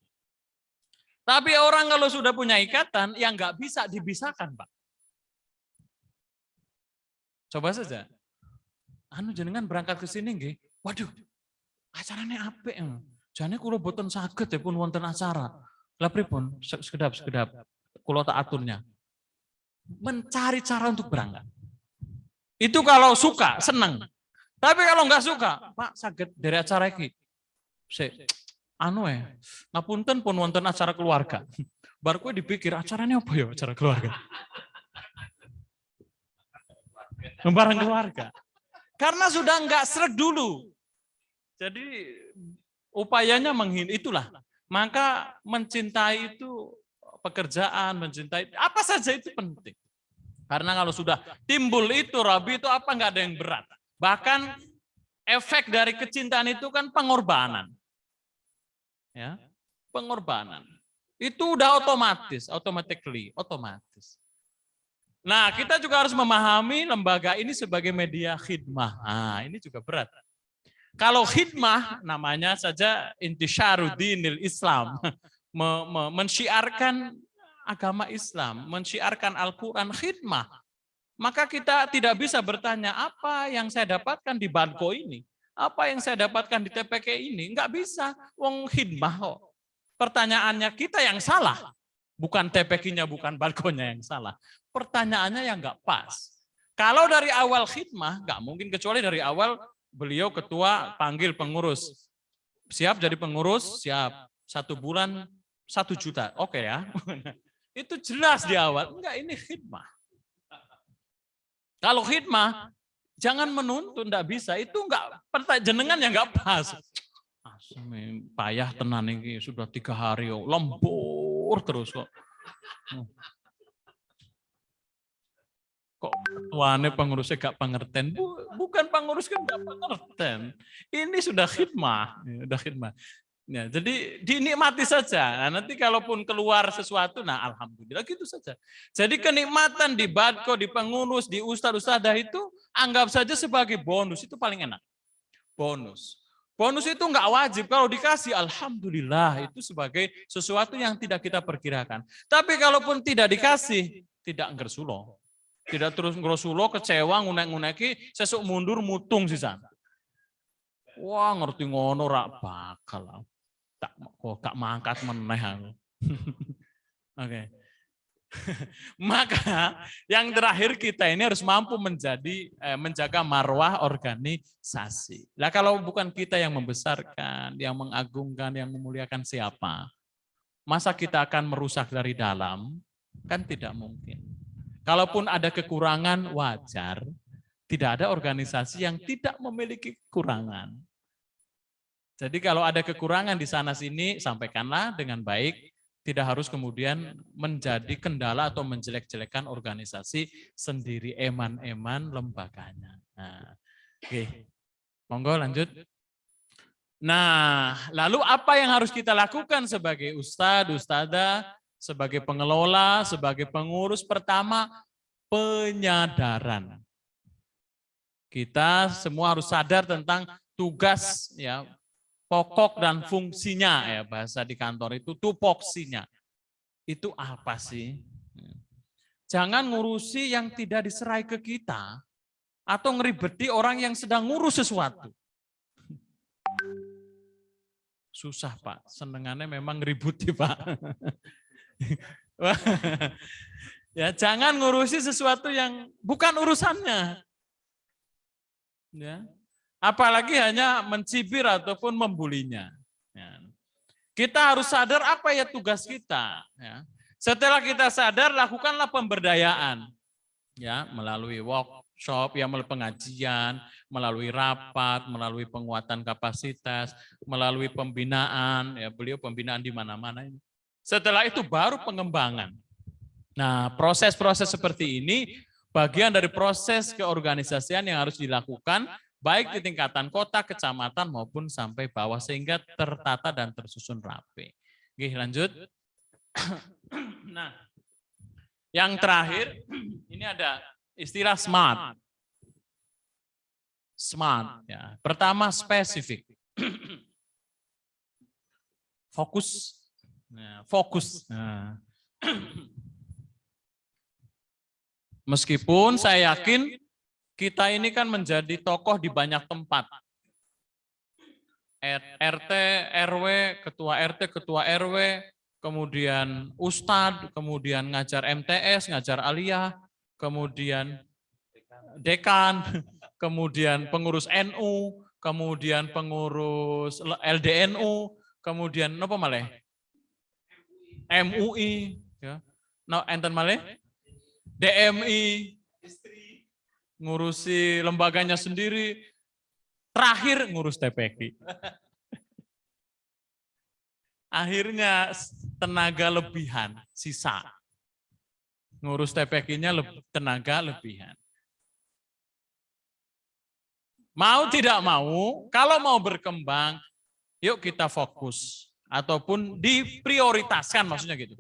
Speaker 3: Tapi orang kalau sudah punya ikatan, yang nggak bisa dibisakan, Pak. Coba saja. Jenengan berangkat ke sini nggih. Waduh, acaranya apik. Jane kula boten saged ya pun wonten acara. Lah pripun? Sekedap. Kula tak aturnya. Mencari cara untuk berangkat. Itu kalau suka, senang. Tapi kalau nggak suka, Pak saged dari acara iki. Ngapunten pun wonten acara keluarga. Bar kowe dipikir acaranya apa ya acara keluarga? Bareng keluarga. Karena sudah nggak sreg dulu. Jadi upayanya itulah. Maka mencintai itu pekerjaan, mencintai apa saja itu penting. Karena kalau sudah timbul itu Rabi itu apa nggak ada yang berat. Bahkan efek dari kecintaan itu kan pengorbanan. Ya, pengorbanan. Itu udah otomatis. Nah, kita juga harus memahami lembaga ini sebagai media khidmah. Nah, ini juga berat. Kalau khidmah namanya saja intisyaruddinil Islam, mensyiarkan agama Islam, mensyiarkan Al-Quran, khidmah. Maka kita tidak bisa bertanya apa yang saya dapatkan di Badko ini. Apa yang saya dapatkan di TPK ini? Enggak bisa. Wong khidmah kok. Pertanyaannya kita yang salah. Bukan TPK-nya, bukan Badko-nya yang salah. Pertanyaannya yang enggak pas. Kalau dari awal khidmah, enggak mungkin kecuali dari awal beliau ketua panggil pengurus. Siap jadi pengurus? Siap. 1 bulan 1 juta. Oke ya. Itu jelas di awal. Enggak, ini khidmah. Kalau khidmah, jangan menuntut, enggak bisa. Itu enggak, jenengan yang enggak pas. Payah tenan ini sudah 3 hari, lembur terus kok. Kok ketuanya pengurusnya gak pengertian? Bukan pengurus kan gak pengertian. Ini sudah khidmah. Ya, jadi dinikmati saja. Nah, nanti kalaupun keluar sesuatu, nah alhamdulillah gitu saja. Jadi kenikmatan di Badko, di pengurus, di ustadz-ustadzah itu anggap saja sebagai bonus, itu paling enak. Bonus. Bonus itu enggak wajib, kalau dikasih alhamdulillah, itu sebagai sesuatu yang tidak kita perkirakan. Tapi kalaupun tidak dikasih, tidak ngersulo. Tidak terus ngersulo, kecewa, ngunek-nguneki, sesuk mundur mutung sisan. Wah, ngerti ngono rak bakal. Tak kok gak mangkat meneh aku. Oke. Maka yang terakhir kita ini harus mampu menjaga marwah organisasi. Lah kalau bukan kita yang membesarkan, yang mengagungkan, yang memuliakan siapa? Masa kita akan merusak dari dalam? Kan tidak mungkin. Kalaupun ada kekurangan wajar, tidak ada organisasi yang tidak memiliki kekurangan. Jadi kalau ada kekurangan di sana sini, sampaikanlah dengan baik. Tidak harus kemudian menjadi kendala atau menjelek-jelekan organisasi sendiri, eman-eman lembaganya. Nah, oke. Monggo lanjut. Nah, lalu apa yang harus kita lakukan sebagai ustadz, ustadzah, sebagai pengelola, sebagai pengurus? Pertama, penyadaran. Kita semua harus sadar tentang tugas, ya, pokok dan fungsinya, ya, bahasa di kantor itu tupoksinya. Itu apa sih? Jangan ngurusi yang tidak diserai ke kita atau ngeribeti orang yang sedang ngurus sesuatu. Susah, Pak. Senengannya memang ngeributi, Pak. Ya, jangan ngurusi sesuatu yang bukan urusannya. Ya. Apalagi hanya mencibir ataupun membulinya. Ya. Kita harus sadar apa ya tugas kita. Ya. Setelah kita sadar, lakukanlah pemberdayaan. Ya, melalui workshop, ya, melalui pengajian, melalui rapat, melalui penguatan kapasitas, melalui pembinaan. Ya, beliau pembinaan di mana-mana ini. Setelah itu baru pengembangan. Nah, proses-proses seperti ini bagian dari proses keorganisasian yang harus dilakukan baik di tingkatan kota, kecamatan, maupun sampai bawah, sehingga tertata dan tersusun rapi. Oke, lanjut. Nah, yang terakhir, ini ada istilah SMART. SMART. Ya. Pertama, spesifik. Fokus. Nah, fokus. Nah. Meskipun saya yakin kita ini kan menjadi tokoh di banyak tempat. RT, RW, ketua RT, ketua RW, kemudian ustadz, kemudian ngajar MTS, ngajar aliyah, kemudian dekan, kemudian pengurus NU, kemudian pengurus LDNU, kemudian apa malah? MUI, ya. No, enten malah? DMI, ngurusi lembaganya sendiri, terakhir ngurus TPQ. Akhirnya tenaga lebihan, sisa. Ngurus TPQ-nya tenaga lebihan. Mau tidak mau, kalau mau berkembang, yuk kita fokus. Ataupun diprioritaskan, maksudnya gitu.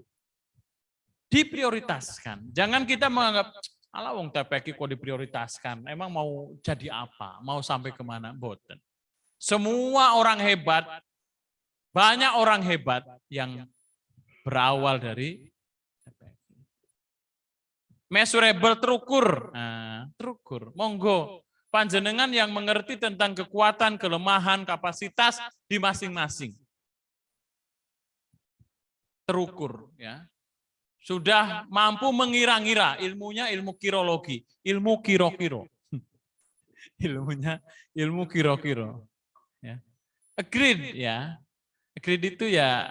Speaker 3: Diprioritaskan. Jangan kita menganggap, alah wong TPQ kok diprioritaskan, emang mau jadi apa, mau sampai kemana, boten. Semua orang hebat, banyak orang hebat yang berawal dari TPQ. Measurable, terukur, nah, terukur, monggo. Panjenengan yang mengerti tentang kekuatan, kelemahan, kapasitas di masing-masing. Terukur, ya. Sudah mampu mengira-ngira, ilmunya ilmu kirologi, ilmu kiro-kiro. Ilmunya ilmu kiro-kiro. Ya. Agreed, ya. Agreed itu ya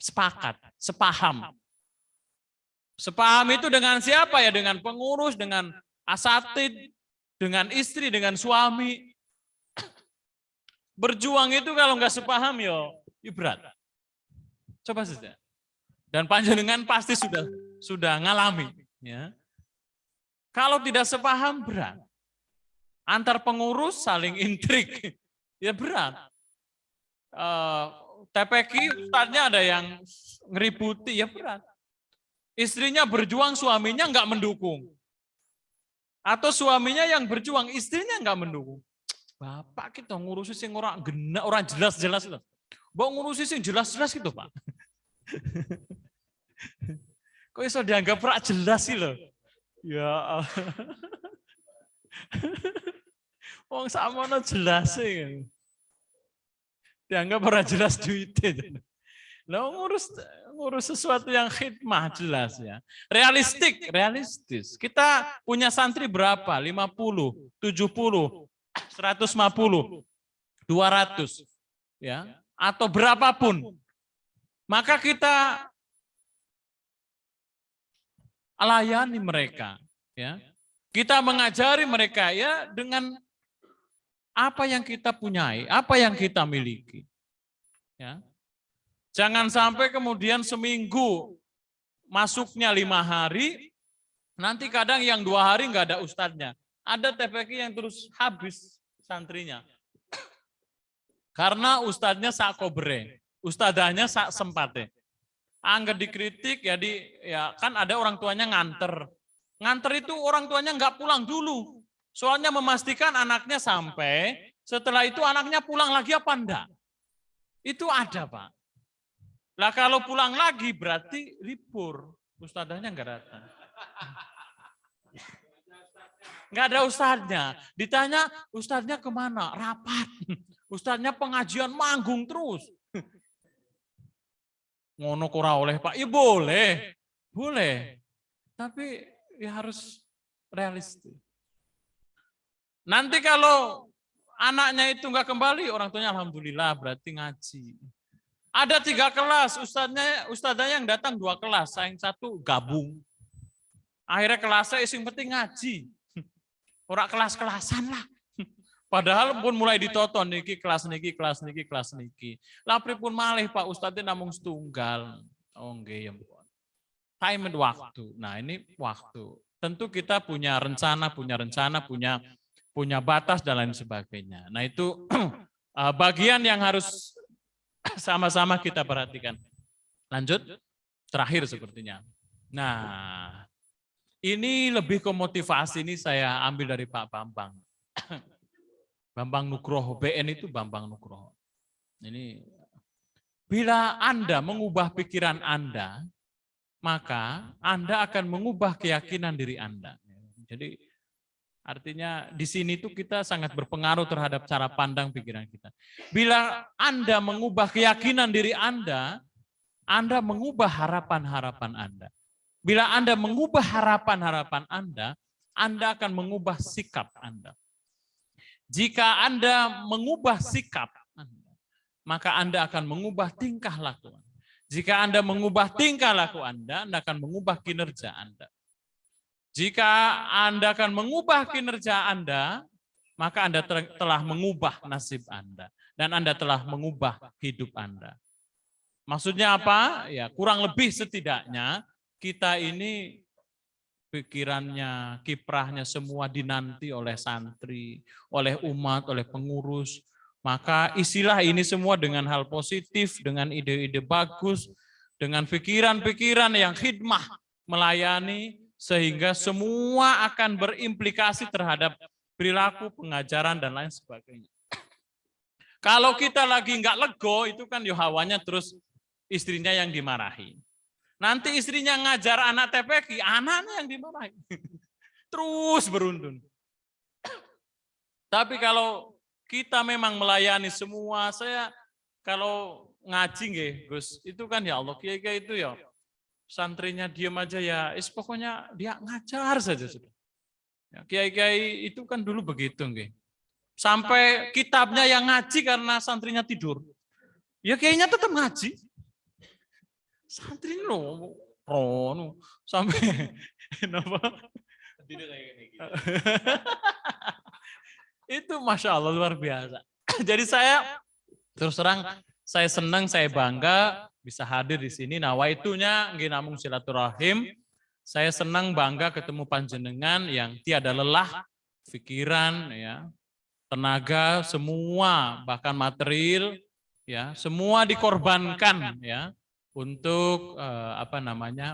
Speaker 3: sepakat, sepaham. Sepaham itu dengan siapa ya? Dengan pengurus, dengan asatid, dengan istri, dengan suami. Berjuang itu kalau nggak sepaham ya berat. Coba saja. Dan panjenengan pasti sudah ngalami, ya. Kalau tidak sepaham berat. Antar pengurus saling intrik, ya berat. TPQ ustadznya ada yang ngeributi, ya berat. Istrinya berjuang, suaminya nggak mendukung. Atau suaminya yang berjuang, istrinya nggak mendukung. Bapak kita ngurusi sing orang genah, orang jelas-jelas loh. Mbok ngurusi sing jelas-jelas gitu, Pak. Kok iso dianggap rak jelas sih loh. Ya. Wong sakmono jelas sih. Dianggap ora jelas duitnya. Lah ngurus sesuatu yang khidmah jelas ya. Realistis. Kita punya santri berapa? 50, 70, 150, 200 ya, atau berapapun. Maka kita layani mereka ya. Kita mengajari mereka ya dengan apa yang kita punyai, apa yang kita miliki. Ya. Jangan sampai kemudian seminggu masuknya 5 hari, nanti kadang yang 2 hari nggak ada ustadznya. Ada TPQ yang terus habis santrinya. Karena ustadznya sak kobre, ustadzahnya sak sempate. Angger dikritik ya kan ada orang tuanya nganter. Nganter itu orang tuanya nggak pulang dulu. Soalnya memastikan anaknya sampai, setelah itu anaknya pulang lagi apa enggak. Itu ada, Pak. Lah kalau pulang lagi berarti libur. Ustadzahnya enggak datang. Enggak ada ustadznya. Ditanya, ustadznya kemana? Rapat. Ustadznya pengajian manggung terus. Ngono ora oleh, Pak. Ya boleh. Boleh. Tapi ya harus realistis. Nanti kalau anaknya itu enggak kembali, orang tuanya alhamdulillah berarti ngaji. Ada 3 kelas, ustadzanya yang datang 2 kelas, yang 1 gabung. Akhirnya kelasnya yang penting ngaji. Orang kelas-kelasan lah. Padahal pun mulai ditoton niki kelas niki. Lah pripun malih Pak ustadznya namung setunggal. Oh nggih ya. Time and waktu. Nah, ini waktu. Tentu kita punya rencana, punya batas dan lain sebagainya. Nah, itu bagian yang harus sama-sama kita perhatikan. Lanjut, terakhir sepertinya. Nah, ini lebih ke motivasi, ini saya ambil dari Pak Bambang. Bambang Nugroho, BN itu Bambang Nugroho. Ini, bila Anda mengubah pikiran Anda, maka Anda akan mengubah keyakinan diri Anda. Jadi, artinya di sini tuh kita sangat berpengaruh terhadap cara pandang pikiran kita. Bila Anda mengubah keyakinan diri Anda mengubah harapan-harapan Anda. Bila Anda mengubah harapan-harapan Anda akan mengubah sikap Anda. Jika Anda mengubah sikap Anda, maka Anda akan mengubah tingkah laku Anda. Jika Anda mengubah tingkah laku Anda akan mengubah kinerja Anda. Jika Anda akan mengubah kinerja Anda, maka Anda telah mengubah nasib Anda. Dan Anda telah mengubah hidup Anda. Maksudnya apa? Ya, kurang lebih setidaknya kita ini pikirannya, kiprahnya semua dinanti oleh santri, oleh umat, oleh pengurus. Maka isilah ini semua dengan hal positif, dengan ide-ide bagus, dengan pikiran-pikiran yang khidmah, melayani, sehingga semua akan berimplikasi terhadap perilaku, pengajaran, dan lain sebagainya. Kalau kita lagi nggak lego, itu kan hawanya terus istrinya yang dimarahi. Nanti istrinya ngajar anak TPQ, anaknya yang dimarahi. Terus beruntun. Tapi kalau kita memang melayani semua, saya kalau ngaji nggih, Gus, itu kan ya Allah, kiai-kiai itu ya santrinya diam aja ya, pokoknya dia ngajar saja sudah. Ya, kiai-kiai itu kan dulu begitu nggih. Sampai kitabnya yang ngaji karena santrinya tidur. Ya kiainya tetap ngaji. Santri lo sampai kenapa? Itu Masya Allah luar biasa. Jadi saya terus terang saya senang, saya bangga bisa hadir di sini. Nawaitunya nggih namung silaturahim. Saya senang bangga ketemu panjenengan yang tiada lelah, pikiran ya, tenaga semua bahkan material ya, semua dikorbankan ya untuk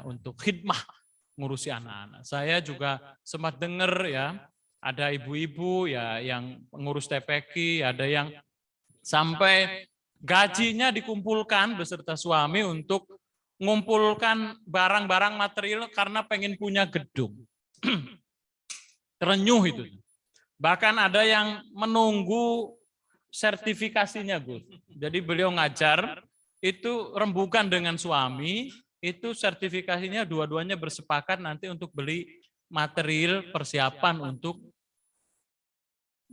Speaker 3: untuk khidmah ngurusi anak-anak. Saya juga sempat dengar ya Ada ibu-ibu ya yang pengurus TPQ, ada yang sampai gajinya dikumpulkan beserta suami untuk mengumpulkan barang-barang material karena pengen punya gedung. Terenyuh itu. Bahkan ada yang menunggu sertifikasinya, Gus. Jadi beliau ngajar, itu rembukan dengan suami, itu sertifikasinya dua-duanya bersepakat nanti untuk beli material persiapan untuk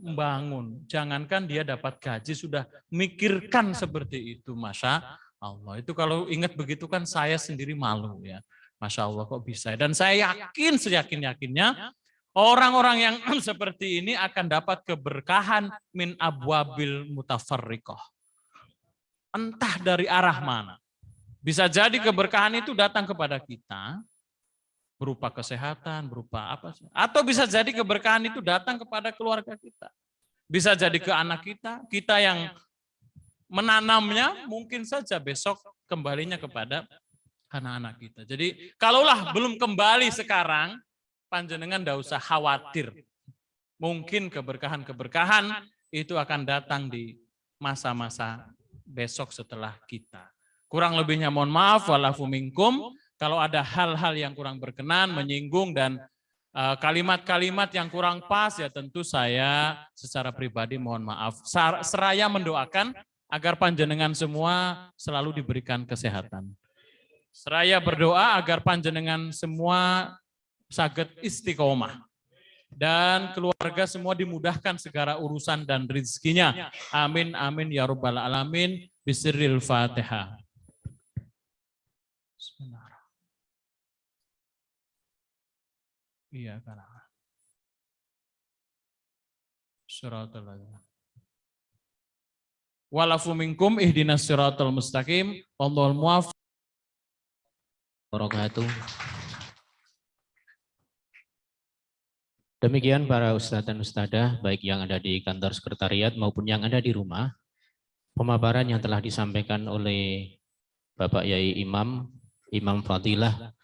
Speaker 3: membangun. Jangankan dia dapat gaji, sudah mikirkan seperti itu. Masya Allah. Itu kalau ingat begitu kan saya sendiri malu ya. Masya Allah kok bisa. Dan saya yakin, seyakin-yakinnya, orang-orang yang seperti ini akan dapat keberkahan min abwabil mutafarriqah. Entah dari arah mana. Bisa jadi keberkahan itu datang kepada kita, berupa kesehatan, berupa apa. Atau bisa jadi keberkahan itu datang kepada keluarga kita. Bisa jadi ke anak kita, kita yang menanamnya mungkin saja besok kembalinya kepada anak-anak kita. Jadi kalaulah belum kembali sekarang, panjenengan tidak usah khawatir. Mungkin keberkahan-keberkahan itu akan datang di masa-masa besok setelah kita. Kurang lebihnya mohon maaf, walafu minkum. Kalau ada hal-hal yang kurang berkenan, menyinggung, dan kalimat-kalimat yang kurang pas, ya tentu saya secara pribadi mohon maaf. Seraya mendoakan agar panjenengan semua selalu diberikan kesehatan. Seraya berdoa agar panjenengan semua saged istiqomah. Dan keluarga semua dimudahkan segala urusan dan rezekinya. Amin, amin, ya rabbal alamin. Bisirril Fatihah. Iya, karena suratul ladzina. Walafu minkum ihdinas siratal mustaqim. Wallahul muwaffiq.
Speaker 4: Wabarakatuh. Demikian para ustadz dan ustadzah, baik yang ada di kantor sekretariat maupun yang ada di rumah, pemaparan yang telah disampaikan oleh Bapak Yai Imam Fadilah.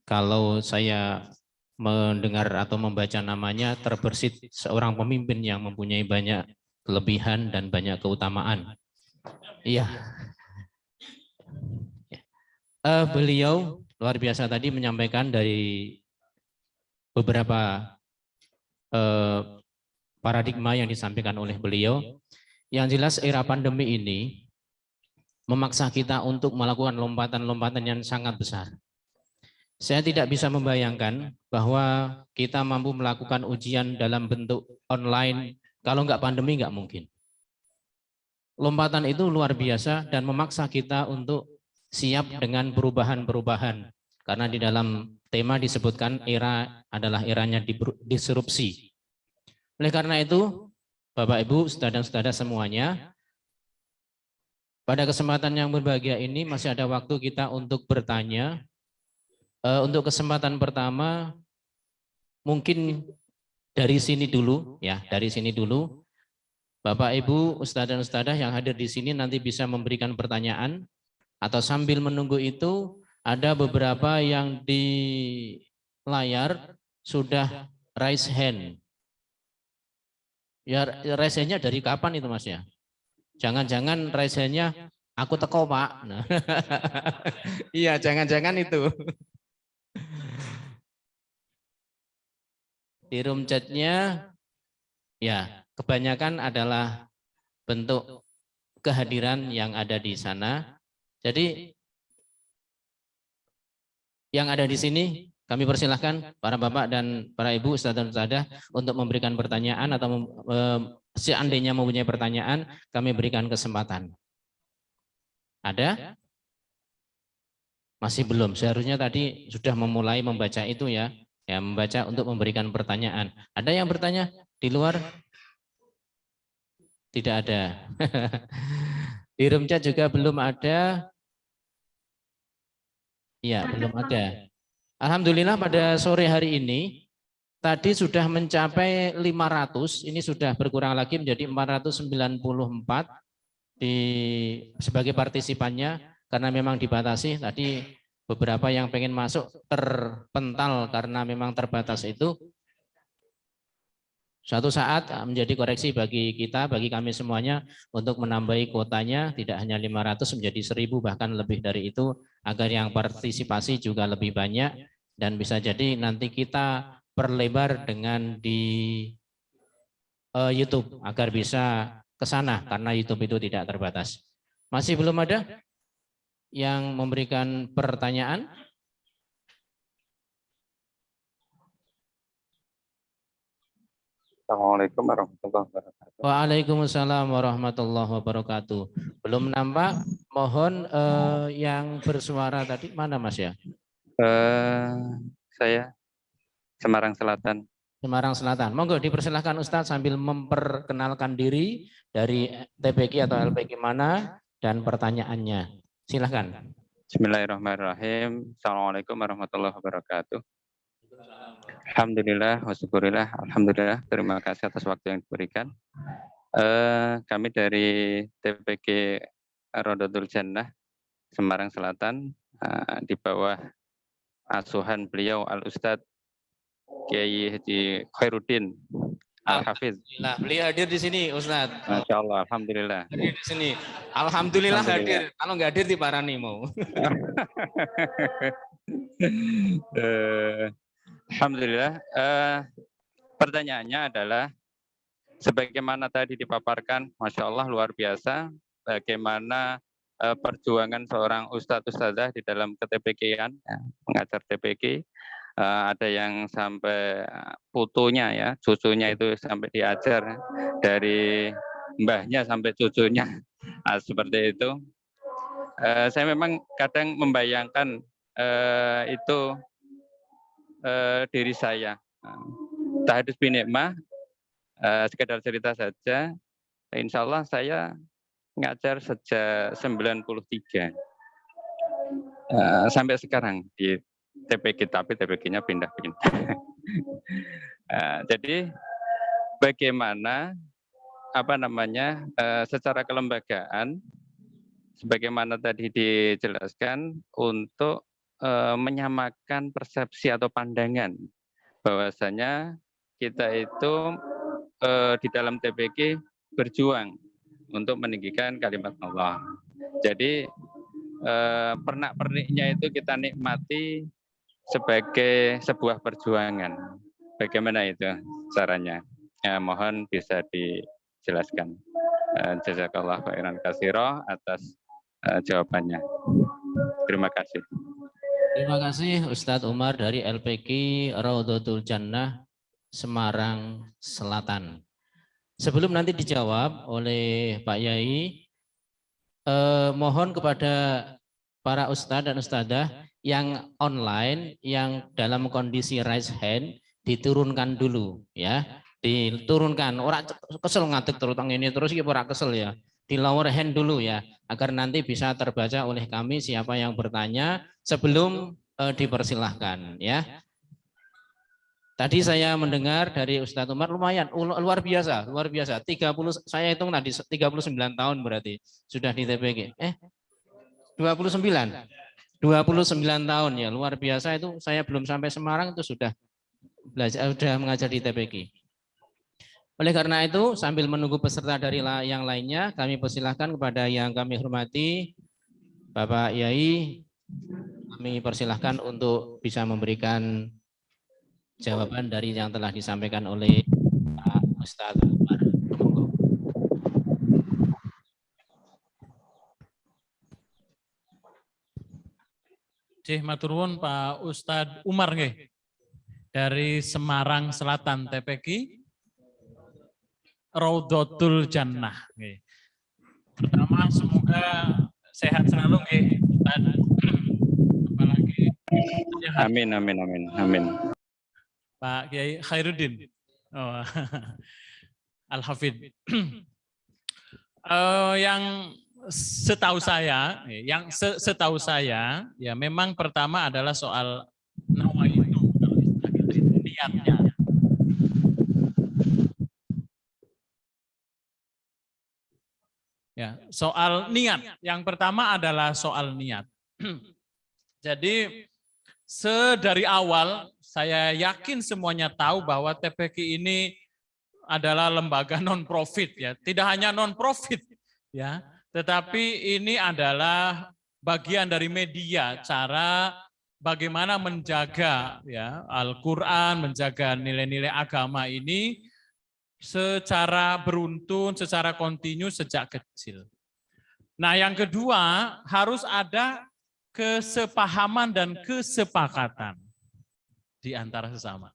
Speaker 4: Kalau saya mendengar atau membaca namanya, terbersit seorang pemimpin yang mempunyai banyak kelebihan dan banyak keutamaan. Iya. Beliau luar biasa tadi menyampaikan dari beberapa paradigma yang disampaikan oleh beliau. Yang jelas era pandemi ini memaksa kita untuk melakukan lompatan-lompatan yang sangat besar. Saya tidak bisa membayangkan bahwa kita mampu melakukan ujian dalam bentuk online, kalau nggak pandemi nggak mungkin. Lompatan itu luar biasa dan memaksa kita untuk siap dengan perubahan-perubahan. Karena di dalam tema disebutkan era adalah eranya disrupsi. Oleh karena itu, Bapak Ibu, saudara dan saudara semuanya, pada kesempatan yang berbahagia ini masih ada waktu kita untuk bertanya. Untuk kesempatan pertama, mungkin dari sini dulu, ya, dari sini dulu. Bapak Ibu, ustadz dan ustadzah yang hadir di sini nanti bisa memberikan pertanyaan, atau sambil menunggu itu ada beberapa yang di layar sudah raise hand. Ya, raise hand-nya dari kapan itu Mas ya? Jangan-jangan raise hand-nya aku teko Pak. Nah. Iya, jangan-jangan itu. Di room chat-nya ya kebanyakan adalah bentuk kehadiran yang ada di sana. Jadi yang ada di sini kami persilahkan para bapak dan para ibu, ustadz dan ustadzah untuk memberikan pertanyaan atau seandainya mempunyai pertanyaan kami berikan kesempatan. Ada? Masih belum. Seharusnya tadi sudah memulai membaca itu ya. Ya, membaca untuk memberikan pertanyaan. Ada yang bertanya di luar? Tidak ada. Di room chat juga belum ada. Ya, belum ada. Alhamdulillah pada sore hari ini tadi sudah mencapai 500, ini sudah berkurang lagi menjadi 494 sebagai partisipannya karena memang dibatasi tadi. Beberapa yang pengen masuk terpental karena memang terbatas itu. Suatu saat menjadi koreksi bagi kita, bagi kami semuanya untuk menambahi kuotanya tidak hanya 500 menjadi 1000 bahkan lebih dari itu agar yang partisipasi juga lebih banyak dan bisa jadi nanti kita perlebar dengan di YouTube agar bisa ke sana karena YouTube itu tidak terbatas. Masih belum ada yang memberikan pertanyaan?
Speaker 5: Assalamualaikum warahmatullahi wabarakatuh.
Speaker 4: Waalaikumsalam warahmatullahi wabarakatuh. Belum nampak, mohon yang bersuara tadi mana Mas ya?
Speaker 5: Saya Semarang Selatan.
Speaker 4: Semarang Selatan. Monggo dipersilahkan Ustadz sambil memperkenalkan diri dari TPQ atau LPQ mana dan pertanyaannya. Silahkan.
Speaker 5: Bismillahirrahmanirrahim. Assalamualaikum warahmatullahi wabarakatuh. Alhamdulillah, wasyukurillah, alhamdulillah. Terima kasih atas waktu yang diberikan. Kami dari TPQ Rodotul Jannah, Semarang Selatan, di bawah asuhan beliau Al-Ustadz Kiai Haji Khairuddin Al-Hafidz.
Speaker 4: Alhamdulillah, beliau hadir di sini Ustadz.
Speaker 5: Masya Allah, alhamdulillah.
Speaker 4: Hadir di sini. Alhamdulillah hadir. Kalau nggak hadir diparani mau.
Speaker 5: Alhamdulillah. Pertanyaannya adalah sebagaimana tadi dipaparkan, Masya Allah luar biasa, bagaimana perjuangan seorang ustadz ustadzah di dalam ke-TPQ-an, mengajar TPQ. Ada yang sampai putunya ya, cucunya itu sampai diajar dari mbahnya sampai cucunya, seperti itu. Saya memang kadang membayangkan itu diri saya. Tahadus binikmah, sekedar cerita saja. Insya Allah saya ngajar sejak 93 sampai sekarang di TPQ, tapi TPQ-nya pindah-pindah. Jadi bagaimana secara kelembagaan, sebagaimana tadi dijelaskan, untuk menyamakan persepsi atau pandangan bahwasanya kita itu di dalam TPQ berjuang untuk meninggikan kalimat Allah. Jadi pernak-perniknya itu kita nikmati sebagai sebuah perjuangan. Bagaimana itu caranya? Mohon bisa dijelaskan. Jazakallah khairan katsira atas jawabannya. Terima kasih.
Speaker 4: Terima kasih Ustadz Umar dari LPQ Raudhatul Jannah Semarang Selatan. Sebelum nanti dijawab oleh Pak Yai, mohon kepada para ustadz dan ustadzah yang online, yang dalam kondisi raise hand, diturunkan dulu ya, diturunkan. Orang kesel ngadeg terutang ini terus ora kesel ya, di lower hand dulu ya, agar nanti bisa terbaca oleh kami siapa yang bertanya sebelum dipersilahkan ya. Tadi saya mendengar dari Ustadz Umar lumayan luar biasa, 30, saya hitung tadi 39 tahun berarti sudah di TPQ. 29 tahun ya, luar biasa itu. Saya belum sampai Semarang itu sudah belajar, sudah mengajar di TPQ. Oleh karena itu, sambil menunggu peserta dari yang lainnya, kami persilahkan kepada yang kami hormati Bapak Yai, kami persilahkan untuk bisa memberikan jawaban dari yang telah disampaikan oleh Pak Ustadz Umar.
Speaker 3: Matur nuwun Pak Ustadz Umar nggih dari Semarang Selatan TPQ Raudhatul Jannah nggih. Pertama semoga sehat selalu nggih Ustadz. Apalagi
Speaker 5: amin amin amin amin.
Speaker 3: Pak Kiai Khairuddin. Oh, Al-Hafidz. Yang setahu saya, ya memang pertama adalah soal nawa itu, niatnya. Ya, soal niat. Yang pertama adalah soal niat. Jadi sedari awal saya yakin semuanya tahu bahwa TPQ ini adalah lembaga non-profit ya, tidak hanya non-profit ya, tetapi ini adalah bagian dari media cara bagaimana menjaga ya Al-Qur'an, menjaga nilai-nilai agama ini secara beruntun, secara kontinu sejak kecil. Nah, yang kedua harus ada kesepahaman dan kesepakatan di antara sesama.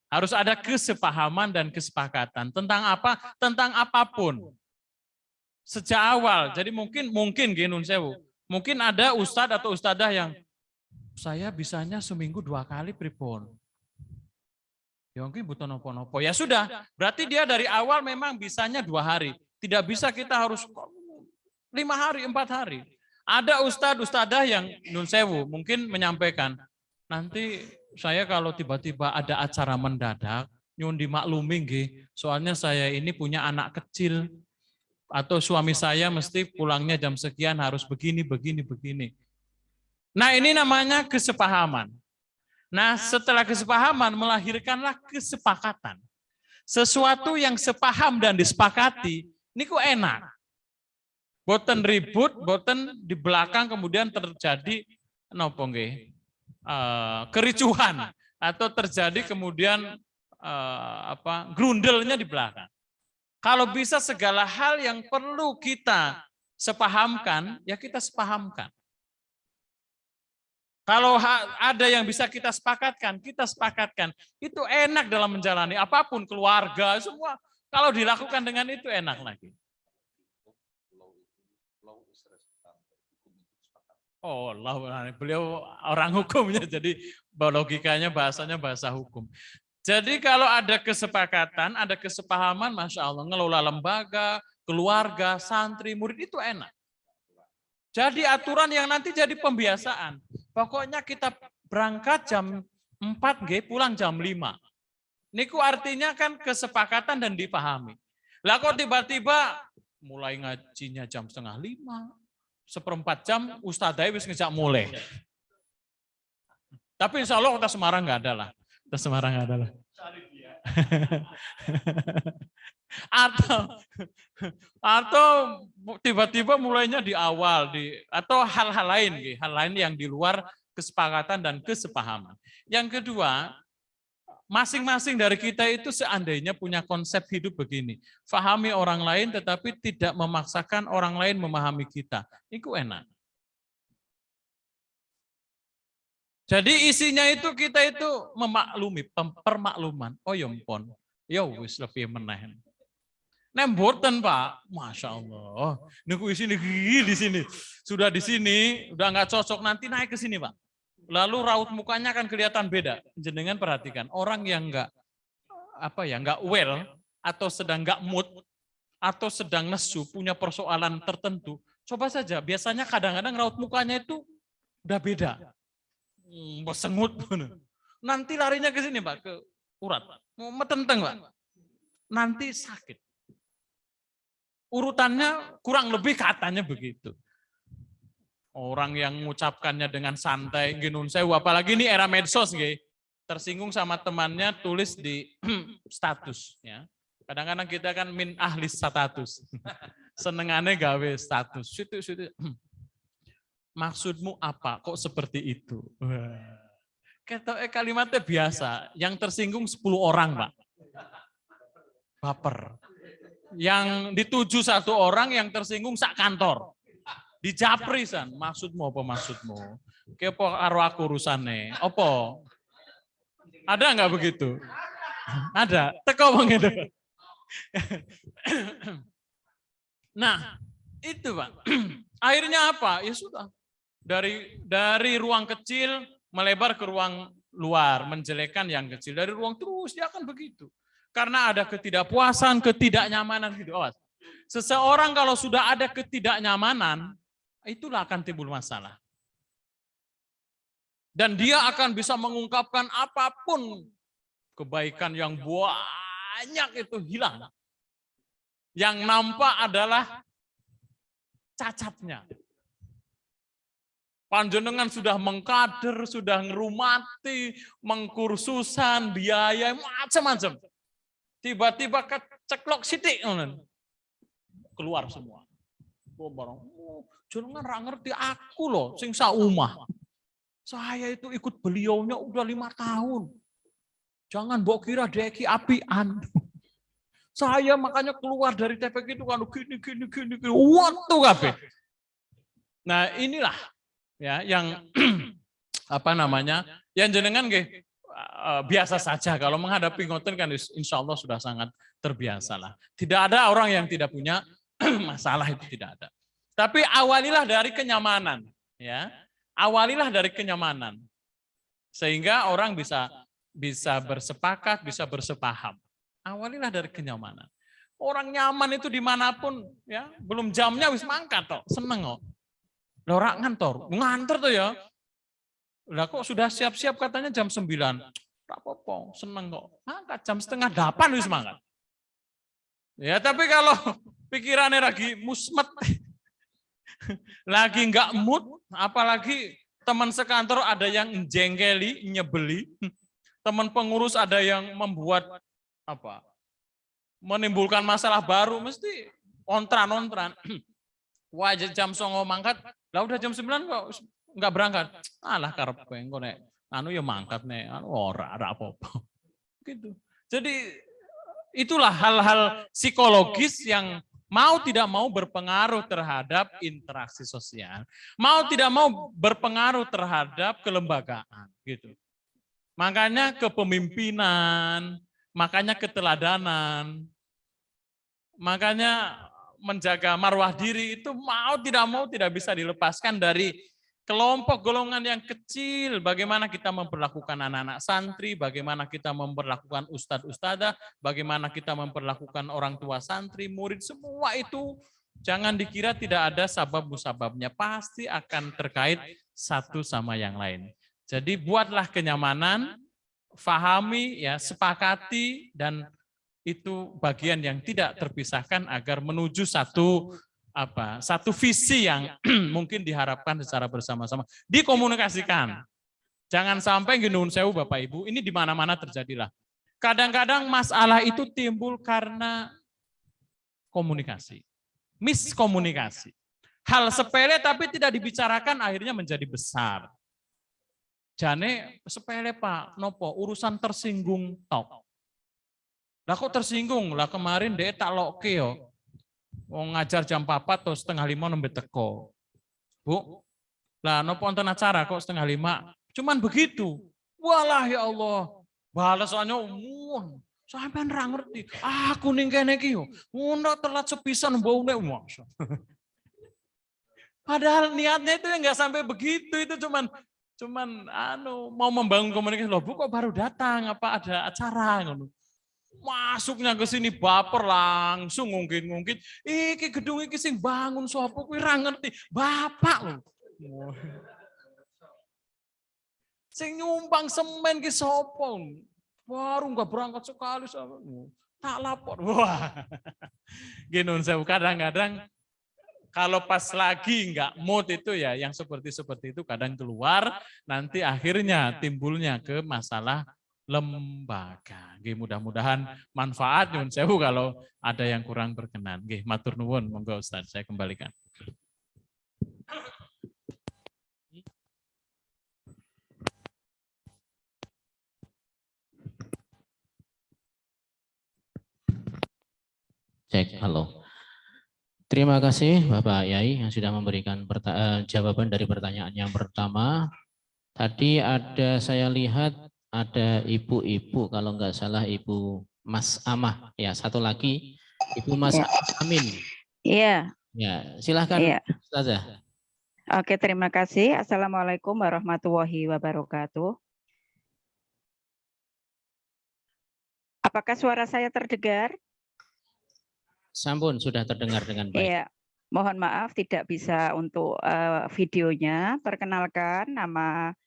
Speaker 3: Harus ada kesepahaman dan kesepakatan tentang apa? Tentang apapun. Sejak awal. Jadi mungkin Nun Sewu. Mungkin ada ustadz atau ustadzah yang saya bisanya seminggu 2 kali pripun. Ya mungkin butuh nopo-nopo. Ya sudah, berarti dia dari awal memang bisanya 2 hari. Tidak bisa kita harus 5 hari, 4 hari. Ada ustadz ustadzah yang Nun Sewu mungkin menyampaikan, nanti saya kalau tiba-tiba ada acara mendadak, nyun dimaklumi nggih, soalnya saya ini punya anak kecil, atau suami saya mesti pulangnya jam sekian harus begini. Nah ini namanya kesepahaman. Nah setelah kesepahaman melahirkanlah kesepakatan. Sesuatu yang sepaham dan disepakati, ini kok enak. Boten ribut, boten di belakang kemudian terjadi nopo nggih? Kericuhan atau terjadi kemudian grundelnya di belakang. Kalau bisa segala hal yang perlu kita sepahamkan, ya kita sepahamkan. Kalau ada yang bisa kita sepakatkan, kita sepakatkan. Itu enak dalam menjalani apapun, keluarga, semua. Kalau dilakukan dengan itu enak lagi. Oh, beliau orang hukumnya, jadi logikanya bahasanya bahasa hukum. Jadi kalau ada kesepakatan, ada kesepahaman, Masya Allah, ngelola lembaga, keluarga, santri, murid itu enak. Jadi aturan yang nanti jadi pembiasaan. Pokoknya kita berangkat jam 4, pulang jam 5. Niku artinya kan kesepakatan dan dipahami. Lah kok tiba-tiba mulai ngajinya jam 4:30, 1/4 jam Ustadzah wis ngejak mulai. Tapi insya Allah Kota Semarang nggak ada lah. Kota Semarang nggak ada lah. atau tiba-tiba mulainya di awal atau hal-hal lain yang di luar kesepakatan dan kesepahaman. Yang kedua, masing-masing dari kita itu seandainya punya konsep hidup begini, fahami orang lain tetapi tidak memaksakan orang lain memahami kita. Itu enak. Jadi isinya itu kita itu memaklumi, permakluman. Oh ya ampun, ya wis lebih meneh. Nemboten Pak, Masya Allah. Niku isi di sini, sudah di sini, udah nggak cocok nanti naik ke sini Pak. Lalu raut mukanya akan kelihatan beda. Jenengan perhatikan, orang yang nggak well atau sedang nggak mood atau sedang nesu punya persoalan tertentu, coba saja. Biasanya kadang-kadang raut mukanya itu udah beda. Bersengut. Nanti larinya ke sini Pak, ke urat. Mau metenteng Pak. Nanti sakit. Urutannya kurang lebih katanya begitu. Orang yang mengucapkannya dengan santai, Nun Sewu, apalagi ini era medsos, tersinggung sama temannya tulis di status. Ya. Kadang-kadang kita kan min ahli status, senengannya gawe status. Situ. Maksudmu apa? Kok seperti itu? Kalimatnya biasa, yang tersinggung 10 orang Pak. Baper. Yang dituju 1 orang, yang tersinggung sak kantor. Dijapri san, maksudmu apa maksudmu? Kepo karo aku urusane. Apa? Ada enggak begitu? Ada. Teko begitu. Nah, itu Pak. Akhirnya apa? Ya sudah. Dari ruang kecil melebar ke ruang luar, menjelekkan yang kecil. Dari ruang terus dia akan begitu. Karena ada ketidakpuasan, ketidaknyamanan gitu. Awas. Seseorang kalau sudah ada ketidaknyamanan, itulah akan timbul masalah. Dan dia akan bisa mengungkapkan apapun, kebaikan yang banyak itu hilang. Yang nampak adalah cacatnya. Panjenengan sudah mengkader, sudah ngerumati, mengkursusan, biaya, macam-macam. Tiba-tiba keceklok sitik keluar semua. Jenengan ra ngerti aku loh sing saumah. Saya itu ikut beliaunya udah 5 tahun. Jangan mbok kira deki apian. Saya makanya keluar dari TPK itu kan gini. Waktu kabeh. Nah, inilah ya yang apa namanya? Yang jenengan nggih biasa saja kalau menghadapi ngoten kan insya Allah sudah sangat terbiasa lah. Tidak ada orang yang tidak punya masalah, itu tidak ada. Tapi awalilah dari kenyamanan, ya. Awalilah dari kenyamanan. Sehingga orang bisa bersepakat, bisa bersepaham. Awalilah dari kenyamanan. Orang nyaman itu dimanapun, ya, belum jamnya wis mangkat toh, seneng kok. Lorak ngantor tuh ya. Lah kok sudah siap-siap katanya jam 9. Tak apa-apa, seneng kok. Mangkat jam 7:30 wis mangkat. Ya tapi kalau pikirannya lagi musmet, lagi enggak mood, apalagi teman sekantor ada yang jengkeli, nyebeli, teman pengurus ada yang membuat apa? Menimbulkan masalah baru, mesti ontran. Wah jam 09.00 mangkat, lah udah jam 9 kok enggak berangkat. Alah karep engko nek anu ya mangkat nek anu ora apa-apa. Gitu. Jadi itulah hal-hal psikologis yang mau tidak mau berpengaruh terhadap interaksi sosial, mau tidak mau berpengaruh terhadap kelembagaan gitu. Makanya kepemimpinan, makanya keteladanan, makanya menjaga marwah diri itu mau tidak bisa dilepaskan dari kelompok golongan yang kecil. Bagaimana kita memperlakukan anak-anak santri, bagaimana kita memperlakukan ustadz-ustadzah, bagaimana kita memperlakukan orang tua santri, murid, semua itu jangan dikira tidak ada sabab-musababnya. Pasti akan terkait satu sama yang lain. Jadi buatlah kenyamanan, fahami, ya, sepakati, dan itu bagian yang tidak terpisahkan agar menuju satu visi yang mungkin diharapkan secara bersama-sama dikomunikasikan. Jangan sampai gendun sewu Bapak Ibu, ini di mana-mana terjadilah. Kadang-kadang masalah itu timbul karena komunikasi, miskomunikasi. Hal sepele tapi tidak dibicarakan akhirnya menjadi besar. Jane sepele Pak, nopo urusan tersinggung tok. Lah kok tersinggung? Lah kemarin dia tak loke yo. Wong ngajar jam 4 atau 4:30 nembe teko. Bu, lah nopo wonten acara kok 4:30? Cuman begitu. Walah ya Allah. Balasannya sampean ra ngerti. Aku ning kene iki yo. Ngono telat sepisan mbaune masa. Padahal niatnya itu enggak sampai begitu, itu cuman mau membangun komunikasi. Loh, Bu kok baru datang, apa ada acara ngono. Masuknya ke sini baper langsung ngungkit. Iki gedung iki sing bangun sapa kuwi ra ngerti. Bapak lho. Sing nyumbang semen ki sapa? Baru enggak berangkat sekali sama. Tak lapor. Wah. Gini saya kadang-kadang kalau pas lagi enggak mood itu ya yang seperti itu kadang keluar, nanti akhirnya timbulnya ke masalah lembaga. Nggih, mudah-mudahan manfaat nyuwun sewu kalau ada yang kurang berkenan. Nggih, matur nuwun, monggo Ustaz, saya kembalikan.
Speaker 4: Cek, halo. Terima kasih Bapak Yai yang sudah memberikan jawaban dari pertanyaan yang pertama. Tadi saya lihat ada ibu-ibu, kalau nggak salah Ibu Mas Amah, ya satu lagi Ibu Mas Amin.
Speaker 6: Iya.
Speaker 4: Ya, silahkan Ustazah.
Speaker 6: Oke, terima kasih. Assalamualaikum warahmatullahi wabarakatuh. Apakah suara saya terdengar?
Speaker 4: Sampun, sudah terdengar dengan baik.
Speaker 6: Iya. Mohon maaf tidak bisa untuk videonya. Perkenalkan, nama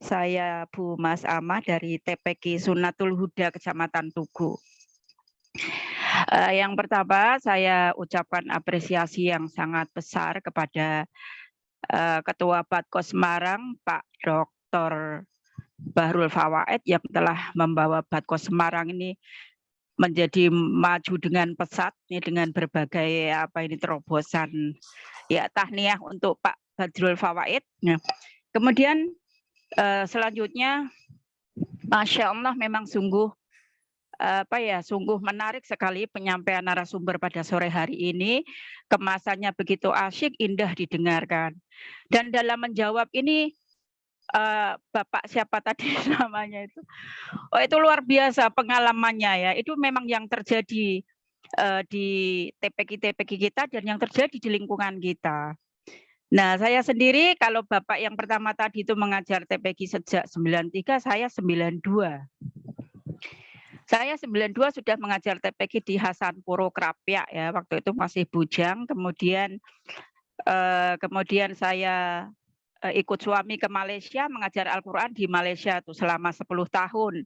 Speaker 6: saya Bu Mas Amah dari TPK Sunnatul Huda Kecamatan Tugu. Yang pertama saya ucapkan apresiasi yang sangat besar kepada Ketua Badkos Semarang Pak Dr. Bahrul Fawaid yang telah membawa Badkos Semarang ini menjadi maju dengan pesat nih, dengan berbagai terobosan ya tahniah untuk Pak Badrul Fawaid. Nah, kemudian selanjutnya Masya Allah memang sungguh sungguh menarik sekali penyampaian narasumber pada sore hari ini. Kemasannya begitu asyik, indah didengarkan. Dan dalam menjawab ini Bapak siapa tadi namanya itu? Oh, itu luar biasa pengalamannya ya. Itu memang yang terjadi di TPK kita dan yang terjadi di lingkungan kita. Nah, saya sendiri kalau Bapak yang pertama tadi itu mengajar TPK sejak 93, saya 92. Saya 92 sudah mengajar TPK di Hasanpuro Krapyak ya, waktu itu masih bujang. Kemudian saya ikut suami ke Malaysia mengajar Al-Quran di Malaysia tuh selama 10 tahun.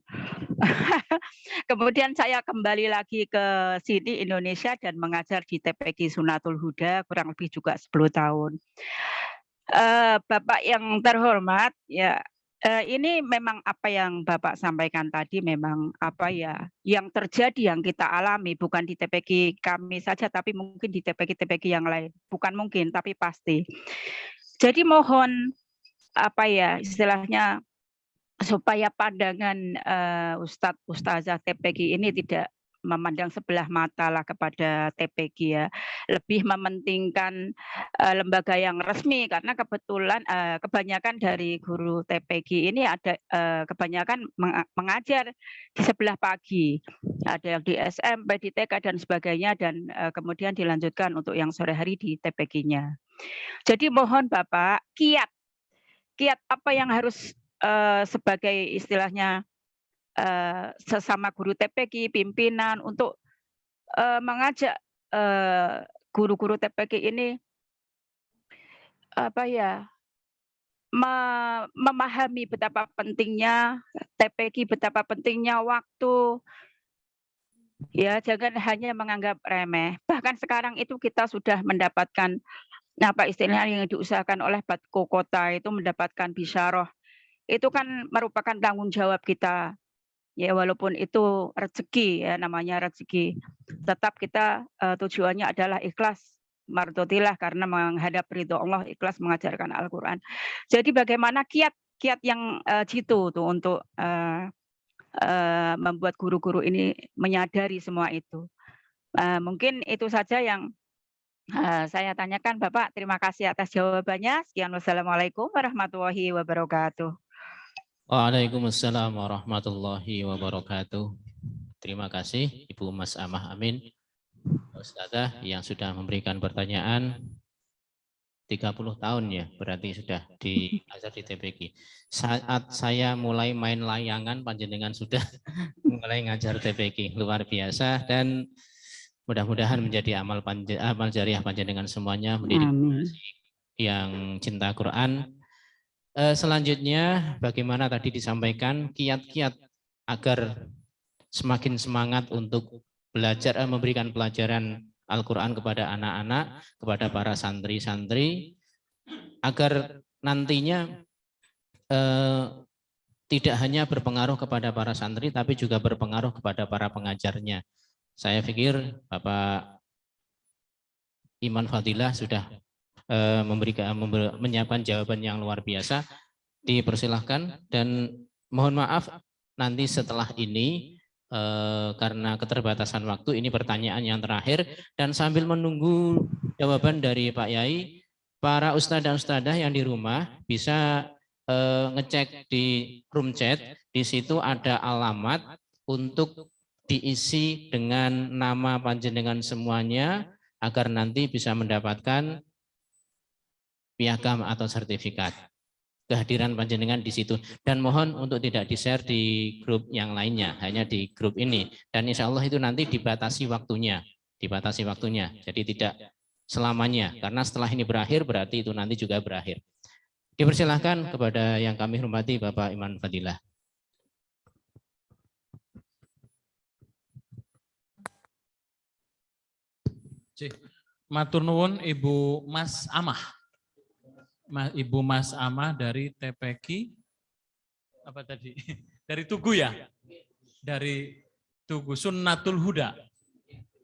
Speaker 6: Kemudian saya kembali lagi ke sini Indonesia dan mengajar di TPK Sunatul Huda kurang lebih juga 10 tahun. Bapak yang terhormat, ya ini memang apa yang Bapak sampaikan tadi memang yang terjadi yang kita alami bukan di TPK kami saja tapi mungkin di TPK yang lain. Bukan mungkin tapi pasti. Jadi mohon istilahnya supaya pandangan Ustadz Ustazah TPK ini tidak memandang sebelah mata lah kepada TPK ya, lebih mementingkan lembaga yang resmi karena kebetulan kebanyakan dari guru TPK ini ada kebanyakan mengajar di sebelah pagi, ada yang di SMP, di TK dan sebagainya dan kemudian dilanjutkan untuk yang sore hari di TPK-nya. Jadi mohon Bapak kiat apa yang harus sebagai istilahnya sesama guru TPK, pimpinan untuk mengajak guru-guru TPK ini memahami betapa pentingnya TPK, betapa pentingnya waktu. Ya, jangan hanya menganggap remeh. Bahkan sekarang itu kita sudah mendapatkan istilahnya yang diusahakan oleh Batko Kota itu mendapatkan bisyarah. Itu kan merupakan tanggung jawab kita. Ya walaupun itu rezeki ya namanya rezeki. Tetap kita tujuannya adalah ikhlas mardotilah karena menghadap ridho Allah, ikhlas mengajarkan Al-Qur'an. Jadi bagaimana kiat yang jitu tuh untuk membuat guru-guru ini menyadari semua itu. Mungkin itu saja yang saya tanyakan Bapak. Terima kasih atas jawabannya. Sekian, wassalamualaikum warahmatullahi wabarakatuh.
Speaker 4: Waalaikumsalam warahmatullahi wabarakatuh. Terima kasih Ibu Mas Amah Amin, Ustazah yang sudah memberikan pertanyaan. 30 tahun ya berarti sudah diajar di TPK. Saat saya mulai main layangan panjenengan sudah mulai ngajar TPK, luar biasa dan mudah-mudahan menjadi amal jariah panjenengan semuanya mendidik yang cinta Quran. Selanjutnya bagaimana tadi disampaikan kiat-kiat agar semakin semangat untuk belajar memberikan pelajaran Al-Quran kepada anak-anak, kepada para santri-santri, agar nantinya tidak hanya berpengaruh kepada para santri, tapi juga berpengaruh kepada para pengajarnya. Saya pikir Bapak Iman Fadilah sudah menyiapkan jawaban yang luar biasa. Dipersilahkan dan mohon maaf nanti setelah ini karena keterbatasan waktu ini pertanyaan yang terakhir dan sambil menunggu jawaban dari Pak Yai, para ustadz dan ustadzah yang di rumah bisa ngecek di room chat, di situ ada alamat untuk diisi dengan nama panjenengan semuanya agar nanti bisa mendapatkan piagam atau sertifikat kehadiran panjenengan di situ, dan mohon untuk tidak di-share di grup yang lainnya, hanya di grup ini, dan insya Allah itu nanti dibatasi waktunya, jadi tidak selamanya, karena setelah ini berakhir berarti itu nanti juga berakhir. Dipersilahkan kepada yang kami hormati Bapak Iman Fadilah.
Speaker 3: Matur nuwun Ibu Mas Amah. Ibu Mas Amah dari TPK apa tadi? Dari Tugu ya? Dari Tugu Sunnatul Huda.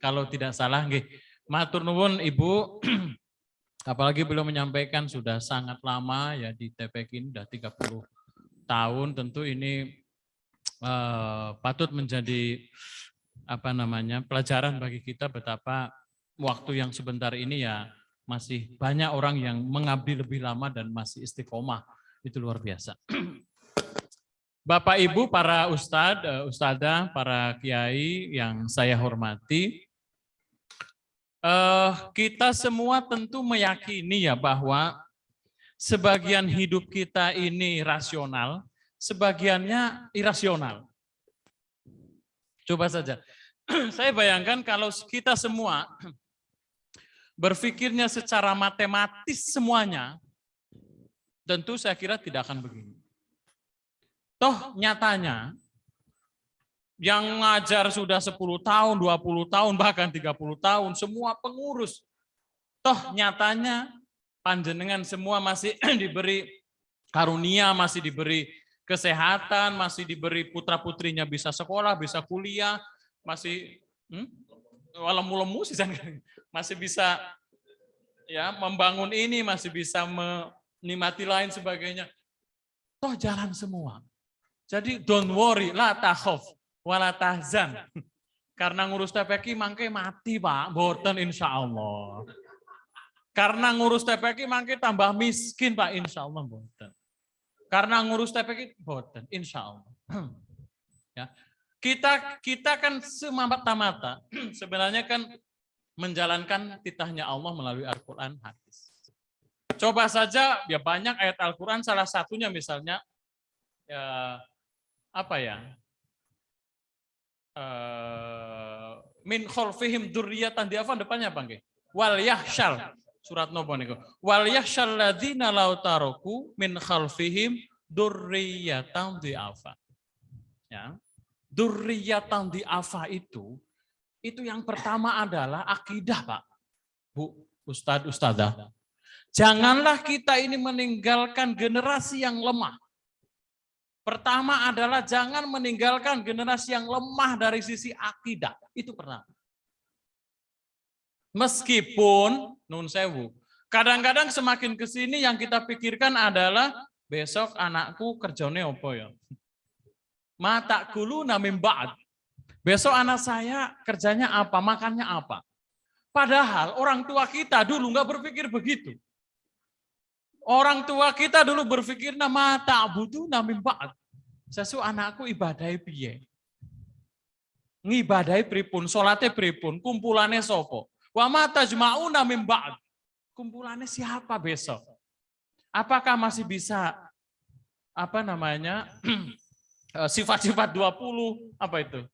Speaker 3: Kalau tidak salah, nggih. Matur nuwun Ibu. Apalagi beliau menyampaikan sudah sangat lama ya di TPK ini, sudah 30 tahun. Tentu ini patut menjadi pelajaran bagi kita betapa waktu yang sebentar ini ya masih banyak orang yang mengabdi lebih lama dan masih istiqomah. Itu luar biasa. Bapak Ibu, para ustadz, ustadzah, para kiai yang saya hormati, kita semua tentu meyakini ya bahwa sebagian hidup kita ini rasional, sebagiannya irasional. Coba saja, saya bayangkan kalau kita semua berpikirnya secara matematis semuanya, tentu saya kira tidak akan begini. Toh nyatanya, yang ngajar sudah 10 tahun, 20 tahun, bahkan 30 tahun, semua pengurus. Toh nyatanya panjenengan semua masih diberi karunia, masih diberi kesehatan, masih diberi putra-putrinya bisa sekolah, bisa kuliah, masih walau-lemu sih, masih bisa ya membangun ini, masih bisa menikmati lain sebagainya. Toh jalan semua. Jadi don't worry, la takhaf wala tahzan. Karena ngurus TPQ mangke mati Pak, boten insyaallah. Karena ngurus TPQ mangke tambah miskin Pak, insyaallah boten. Karena ngurus TPQ boten insyaallah. Ya. Kita kan semata-mata sebenarnya kan menjalankan titahnya Allah melalui Al-Qur'an, hadis. Coba saja ya banyak ayat Al-Qur'an, salah satunya misalnya min khalfihim dzurriyyatan diafan, depannya apa nggih? Wal yahsyal, surat nopo niku? Wal yahsyal ladzina law taraku min khalfihim dzurriyyatan diafa. Ya. Dzurriyyatan diafa itu yang pertama adalah akidah, Pak. Bu, Ustadz, Ustadzah. Janganlah kita ini meninggalkan generasi yang lemah. Pertama adalah jangan meninggalkan generasi yang lemah dari sisi akidah. Itu pertama. Meskipun, nun sewu, kadang-kadang semakin ke sini yang kita pikirkan adalah besok anakku kerjanya apa ya? Mata kulu namim ba'd. Besok anak saya kerjanya apa, makannya apa. Padahal orang tua kita dulu nggak berpikir begitu. Orang tua kita dulu berpikir nama ta'budu namim ba'd. Sesu anakku ibadai piye. Ngibadai pripun, salate pripun, kumpulane sopo. Wa ma tajma'una mim ba'd. Kumpulannya siapa besok? Apakah masih bisa sifat-sifat 20 apa itu?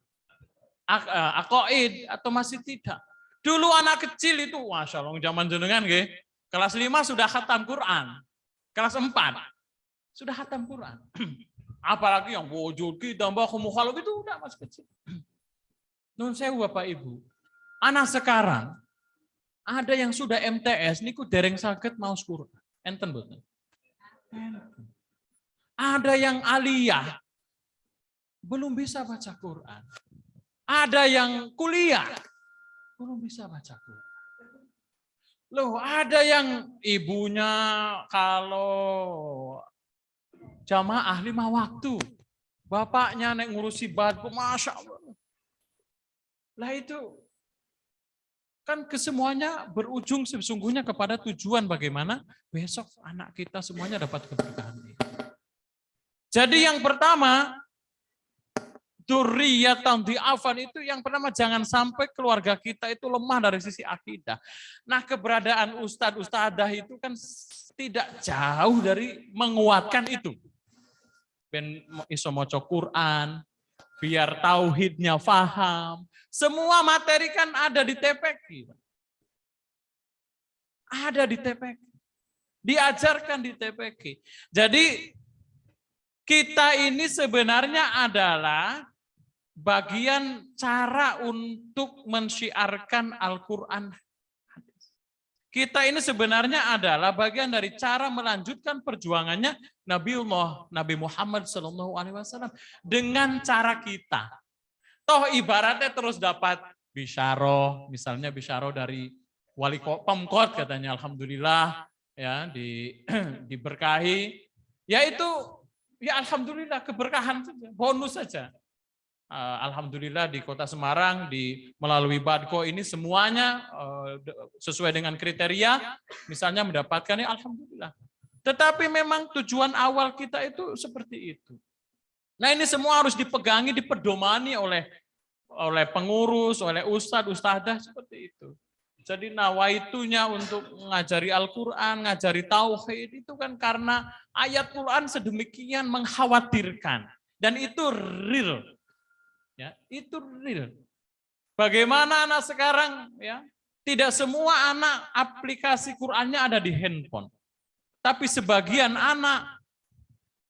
Speaker 3: Aqaid atau masih tidak? Dulu anak kecil itu, Masya Allah, zaman jenengan nggih, kelas 5 sudah khatam Quran. Kelas 4 sudah khatam Quran. Apalagi yang wujud tambah mukhalaf itu udah masih kecil. Nun sewu Bapak Ibu. Anak sekarang ada yang sudah MTS niku dereng saged maos Quran. Enten boten? Ada yang aliyah belum bisa baca Quran. Ada yang kuliah belum bisa baca Quran. Loh, ada yang ibunya kalau jamaah 5 waktu, bapaknya nek ngurusi badku, Masya Allah. Lah itu kan kesemuanya berujung sesungguhnya kepada tujuan bagaimana besok anak kita semuanya dapat keberkahan. Jadi yang pertama, dzurriyyatan di'afan itu yang pertama, jangan sampai keluarga kita itu lemah dari sisi akidah. Nah, keberadaan ustadz, ustadzah itu kan tidak jauh dari menguatkan itu. Ben iso maca Quran, biar tauhidnya paham. Semua materi kan ada di TPQ. Ada di TPQ. Diajarkan di TPQ. Jadi kita ini sebenarnya adalah bagian cara untuk mensyiarkan Al-Quran. Kita ini sebenarnya adalah bagian dari cara melanjutkan perjuangannya Nabi Muhammad SAW dengan cara kita. Toh ibaratnya terus dapat bisyarah, misalnya bisyarah dari wali Pemkot katanya, alhamdulillah ya diberkahi. Ya itu ya alhamdulillah keberkahan saja, bonus saja. Alhamdulillah di Kota Semarang melalui Badko ini semuanya sesuai dengan kriteria, misalnya mendapatkannya alhamdulillah. Tetapi memang tujuan awal kita itu seperti itu. Nah ini semua harus dipegangi, dipedomani oleh pengurus, oleh ustadz, ustadzah seperti itu. Jadi nawaitunya untuk mengajari Al-Quran, ngajari Tauhid itu kan karena ayat Quran sedemikian mengkhawatirkan. Dan itu real. Ya, itu real. Bagaimana anak sekarang ya? Tidak semua anak aplikasi Qur'annya ada di handphone. Tapi sebagian anak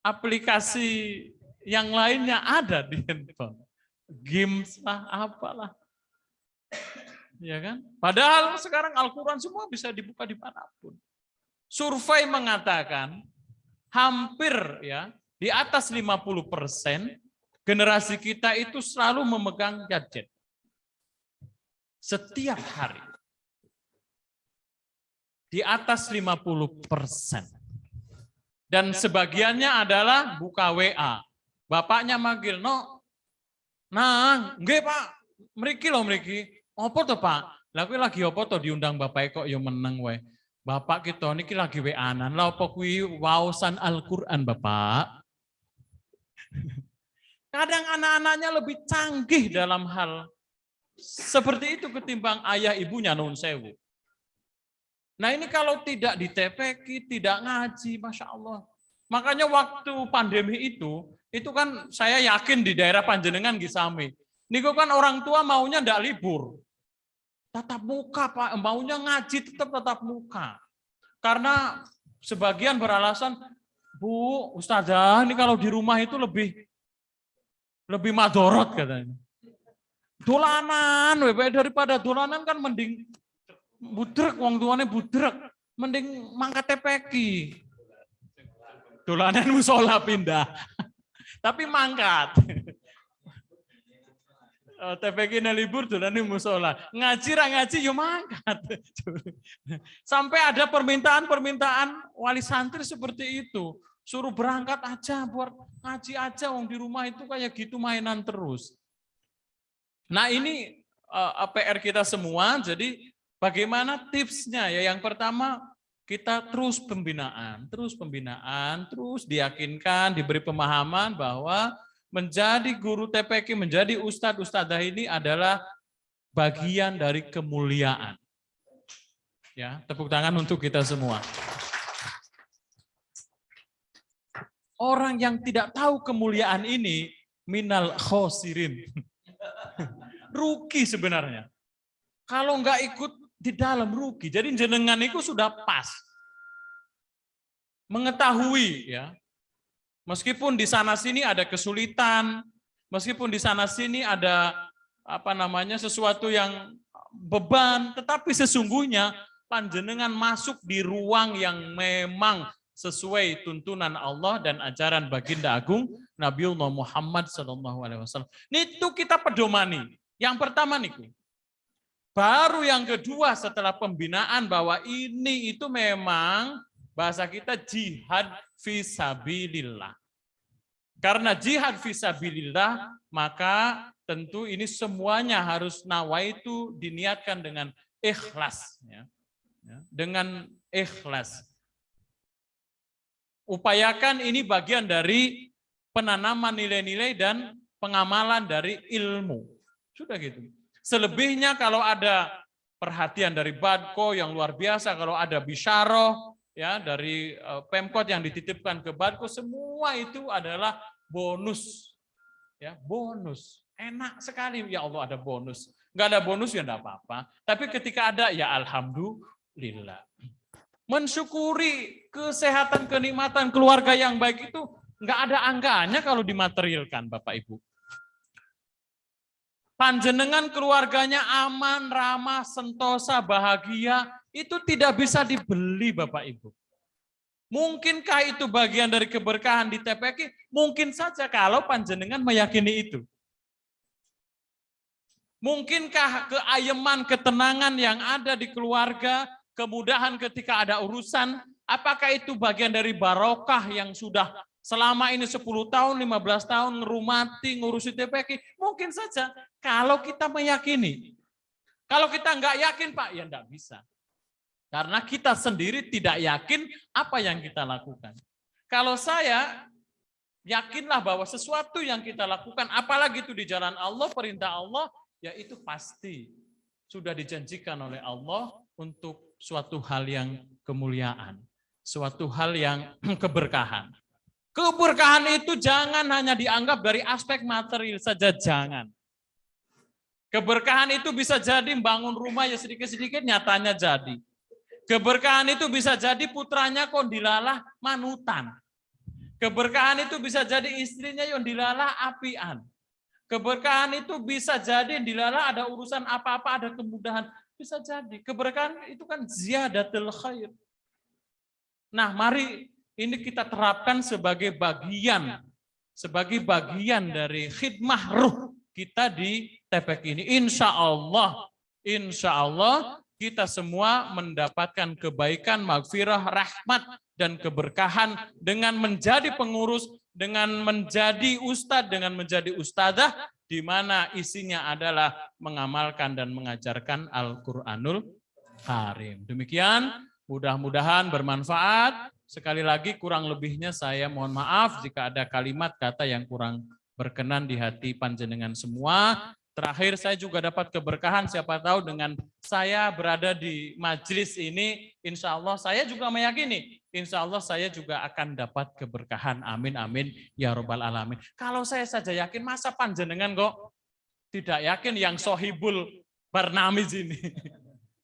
Speaker 3: aplikasi yang lainnya ada di handphone. Games lah, apalah. Ya kan? Padahal sekarang Al-Quran semua bisa dibuka dimanapun. Survei mengatakan hampir ya di atas 50% generasi kita itu selalu memegang gadget. Setiap hari. Di atas 50%. Dan sebagiannya adalah buka WA. Bapaknya manggil, "No, nah, nggih Pak, mriki lho mriki." "Apa to Pak?" "Lah kuwi lagi apa to diundang bapak kok ya meneng wae." "Bapak kita niki lagi WA-an." "Lah apa kuwi waosan Al-Qur'an Bapak?" Kadang anak-anaknya lebih canggih dalam hal seperti itu ketimbang ayah ibunya nun sewu. Nah ini kalau tidak di TPQ, tidak ngaji, Masya Allah. Makanya waktu pandemi itu kan saya yakin di daerah Panjenengan Gisami. Niku kan orang tua maunya ndak libur. Tatap muka Pak, maunya ngaji tetap tatap muka. Karena sebagian beralasan, "Bu, Ustazah, ini kalau di rumah itu lebih madorot," katanya. Dolanan, daripada dolanan kan mending budrek, wong tuane budrek, mending mangkat TPQ. Dolanan musola pindah, tapi mangkat. TPQ libur, dolanan musola. Ngaji ra ngaji yo mangkat. Sampai ada permintaan wali santri seperti itu. Suruh berangkat aja buat ngaji aja, wong di rumah itu kayak gitu mainan terus. Nah ini PR kita semua, jadi bagaimana tipsnya ya? Yang pertama kita terus pembinaan, terus diyakinkan, diberi pemahaman bahwa menjadi guru TPQ, menjadi ustadz, ustadzah ini adalah bagian dari kemuliaan. Ya, tepuk tangan untuk kita semua. Orang yang tidak tahu kemuliaan ini minal khosirin. Rugi sebenarnya. Kalau nggak ikut di dalam rugi. Jadi jenengan itu sudah pas. Mengetahui ya. Meskipun di sana sini ada kesulitan, meskipun di sana sini ada sesuatu yang beban, tetapi sesungguhnya panjenengan masuk di ruang yang memang sesuai tuntunan Allah dan ajaran baginda agung Nabiullah Muhammad SAW. Itu kita pedomani. Yang pertama niku. Baru yang kedua setelah pembinaan bahwa ini itu memang bahasa kita jihad fisabilillah. Karena jihad fisabilillah, maka tentu ini semuanya harus nawaitu diniatkan dengan ikhlas. Ya. Dengan ikhlas. Upayakan ini bagian dari penanaman nilai-nilai dan pengamalan dari ilmu. Sudah gitu. Selebihnya kalau ada perhatian dari Badko yang luar biasa, kalau ada bisyarah ya dari Pemkot yang dititipkan ke Badko, semua itu adalah bonus. Ya, bonus. Enak sekali ya Allah ada bonus. Enggak ada bonus ya enggak apa-apa. Tapi ketika ada ya alhamdulillah. Mensyukuri kesehatan, kenikmatan keluarga yang baik itu enggak ada angkanya kalau dimaterialkan Bapak Ibu. Panjenengan keluarganya aman, ramah, sentosa, bahagia, itu tidak bisa dibeli Bapak Ibu. Mungkinkah itu bagian dari keberkahan di TPQ? Mungkin saja kalau panjenengan meyakini itu. Mungkinkah keayeman, ketenangan yang ada di keluarga, kemudahan ketika ada urusan, apakah itu bagian dari barokah yang sudah selama ini 10 tahun, 15 tahun ngerumati, ngurusi TPQ? Mungkin saja kalau kita meyakini. Kalau kita nggak yakin, Pak, ya nggak bisa. Karena kita sendiri tidak yakin apa yang kita lakukan. Kalau saya, yakinlah bahwa sesuatu yang kita lakukan, apalagi itu di jalan Allah, perintah Allah, ya itu pasti sudah dijanjikan oleh Allah untuk suatu hal yang kemuliaan, suatu hal yang keberkahan. Keberkahan itu jangan hanya dianggap dari aspek material saja, jangan. Keberkahan itu bisa jadi bangun rumah ya sedikit-sedikit nyatanya jadi. Keberkahan itu bisa jadi putranya kok dilalah manutan. Keberkahan itu bisa jadi istrinya yang dilalah apian. Keberkahan itu bisa jadi dilalah ada urusan apa-apa, ada kemudahan. Bisa jadi. Keberkahan itu kan ziyadatul khair. Nah, mari ini kita terapkan sebagai bagian dari khidmah ruh kita di TPQ ini. Insya Allah kita semua mendapatkan kebaikan, maghfirah, rahmat, dan keberkahan dengan menjadi pengurus, dengan menjadi ustadz, dengan menjadi ustadzah, di mana isinya adalah mengamalkan dan mengajarkan Al-Quranul Karim. Demikian, mudah-mudahan bermanfaat. Sekali lagi kurang lebihnya saya mohon maaf jika ada kalimat kata yang kurang berkenan di hati panjenengan semua. Terakhir saya juga dapat keberkahan, siapa tahu dengan saya berada di majelis ini, insya Allah saya juga meyakini, insya Allah saya juga akan dapat keberkahan. Amin, amin, ya robbal alamin. Kalau saya saja yakin, masa panjenengan kok tidak yakin yang sohibul barnamiz ini.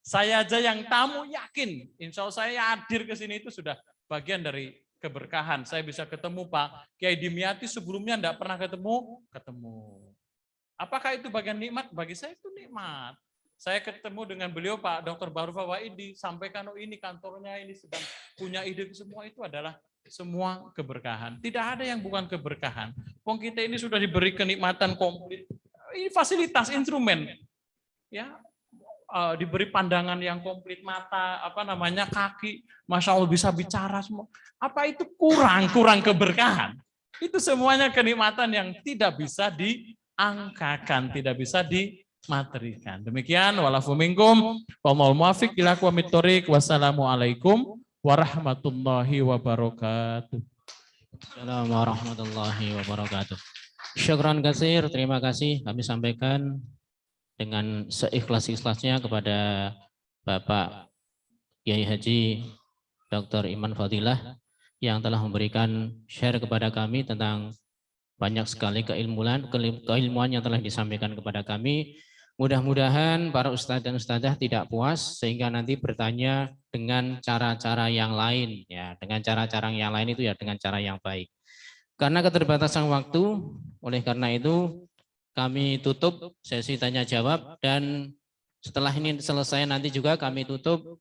Speaker 3: Saya aja yang tamu yakin, insya Allah saya hadir ke sini itu sudah bagian dari keberkahan. Saya bisa ketemu Pak Kiai Dimyati, sebelumnya enggak pernah ketemu. Apakah itu bagian nikmat? Bagi saya itu nikmat. Saya ketemu dengan beliau Pak Dr. Bahrul Fawaidi, sampaikan ini kantornya ini sedang punya ide, semua itu adalah semua keberkahan. Tidak ada yang bukan keberkahan. Wong kita ini sudah diberi kenikmatan komplit. Ini fasilitas instrumen. Ya, diberi pandangan yang komplit, mata, kaki, masya Allah bisa bicara semua. Apa itu kurang keberkahan? Itu semuanya kenikmatan yang tidak bisa diangkakan, tidak bisa dimaterikan. Demikian, walafu minkum, wal muwafiq ila aqwamit thoriq, wassalamualaikum warahmatullahi wabarakatuh.
Speaker 4: Assalamualaikum warahmatullahi wabarakatuh. Syukran katsir, terima kasih kami sampaikan dengan seikhlas-ikhlasnya kepada Bapak Kiai Haji Dr. Iman Fadilah yang telah memberikan share kepada kami tentang banyak sekali keilmuan yang telah disampaikan kepada kami. Mudah-mudahan para ustadz dan ustadzah tidak puas sehingga nanti bertanya dengan cara-cara yang lain, ya, dengan cara-cara yang lain itu ya dengan cara yang baik. Karena keterbatasan waktu, oleh karena itu kami tutup sesi tanya jawab dan setelah ini selesai nanti juga kami tutup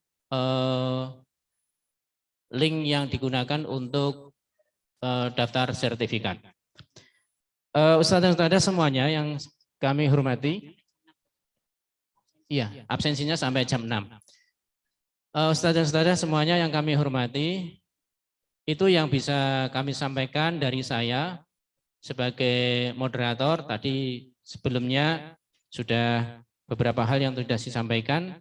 Speaker 4: link yang digunakan untuk daftar sertifikat. Ustadz dan ustadzah semuanya yang kami hormati, iya absensinya sampai jam 6. Ustadz dan ustadzah semuanya yang kami hormati, itu yang bisa kami sampaikan dari saya sebagai moderator. Tadi sebelumnya sudah beberapa hal yang sudah disampaikan.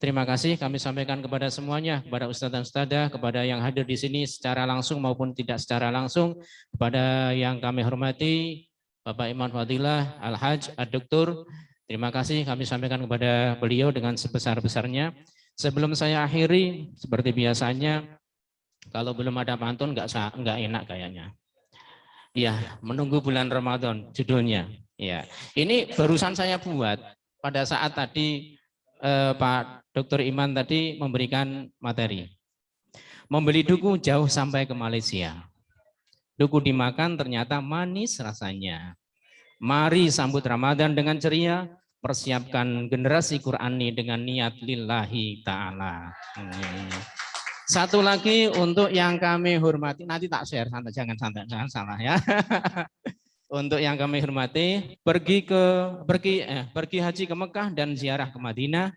Speaker 4: Terima kasih kami sampaikan kepada semuanya, kepada ustadz dan ustadzah, kepada yang hadir di sini secara langsung maupun tidak secara langsung, kepada yang kami hormati Bapak Iman Fadilah Al-Hajj Ad-Doktur. Terima kasih kami sampaikan kepada beliau dengan sebesar-besarnya. Sebelum saya akhiri, seperti biasanya, kalau belum ada pantun nggak enak kayaknya. Ya, menunggu bulan Ramadan judulnya. Ya, ini barusan saya buat pada saat tadi Pak Dr. Iman tadi memberikan materi. Membeli duku jauh sampai ke Malaysia. Duku dimakan ternyata manis rasanya. Mari sambut Ramadan dengan ceria, persiapkan generasi Qurani dengan niat lillahi ta'ala. Satu lagi untuk yang kami hormati, nanti tak share, jangan salah ya. Untuk yang kami hormati, pergi haji ke Mekah dan ziarah ke Madinah.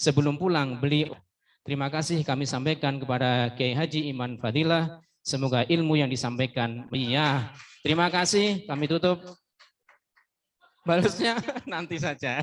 Speaker 4: Sebelum pulang, beliau terima kasih kami sampaikan kepada Kiai Haji Iman Fadilah. Semoga ilmu yang disampaikan. Iya, terima kasih. Kami tutup. Balasnya nanti saja.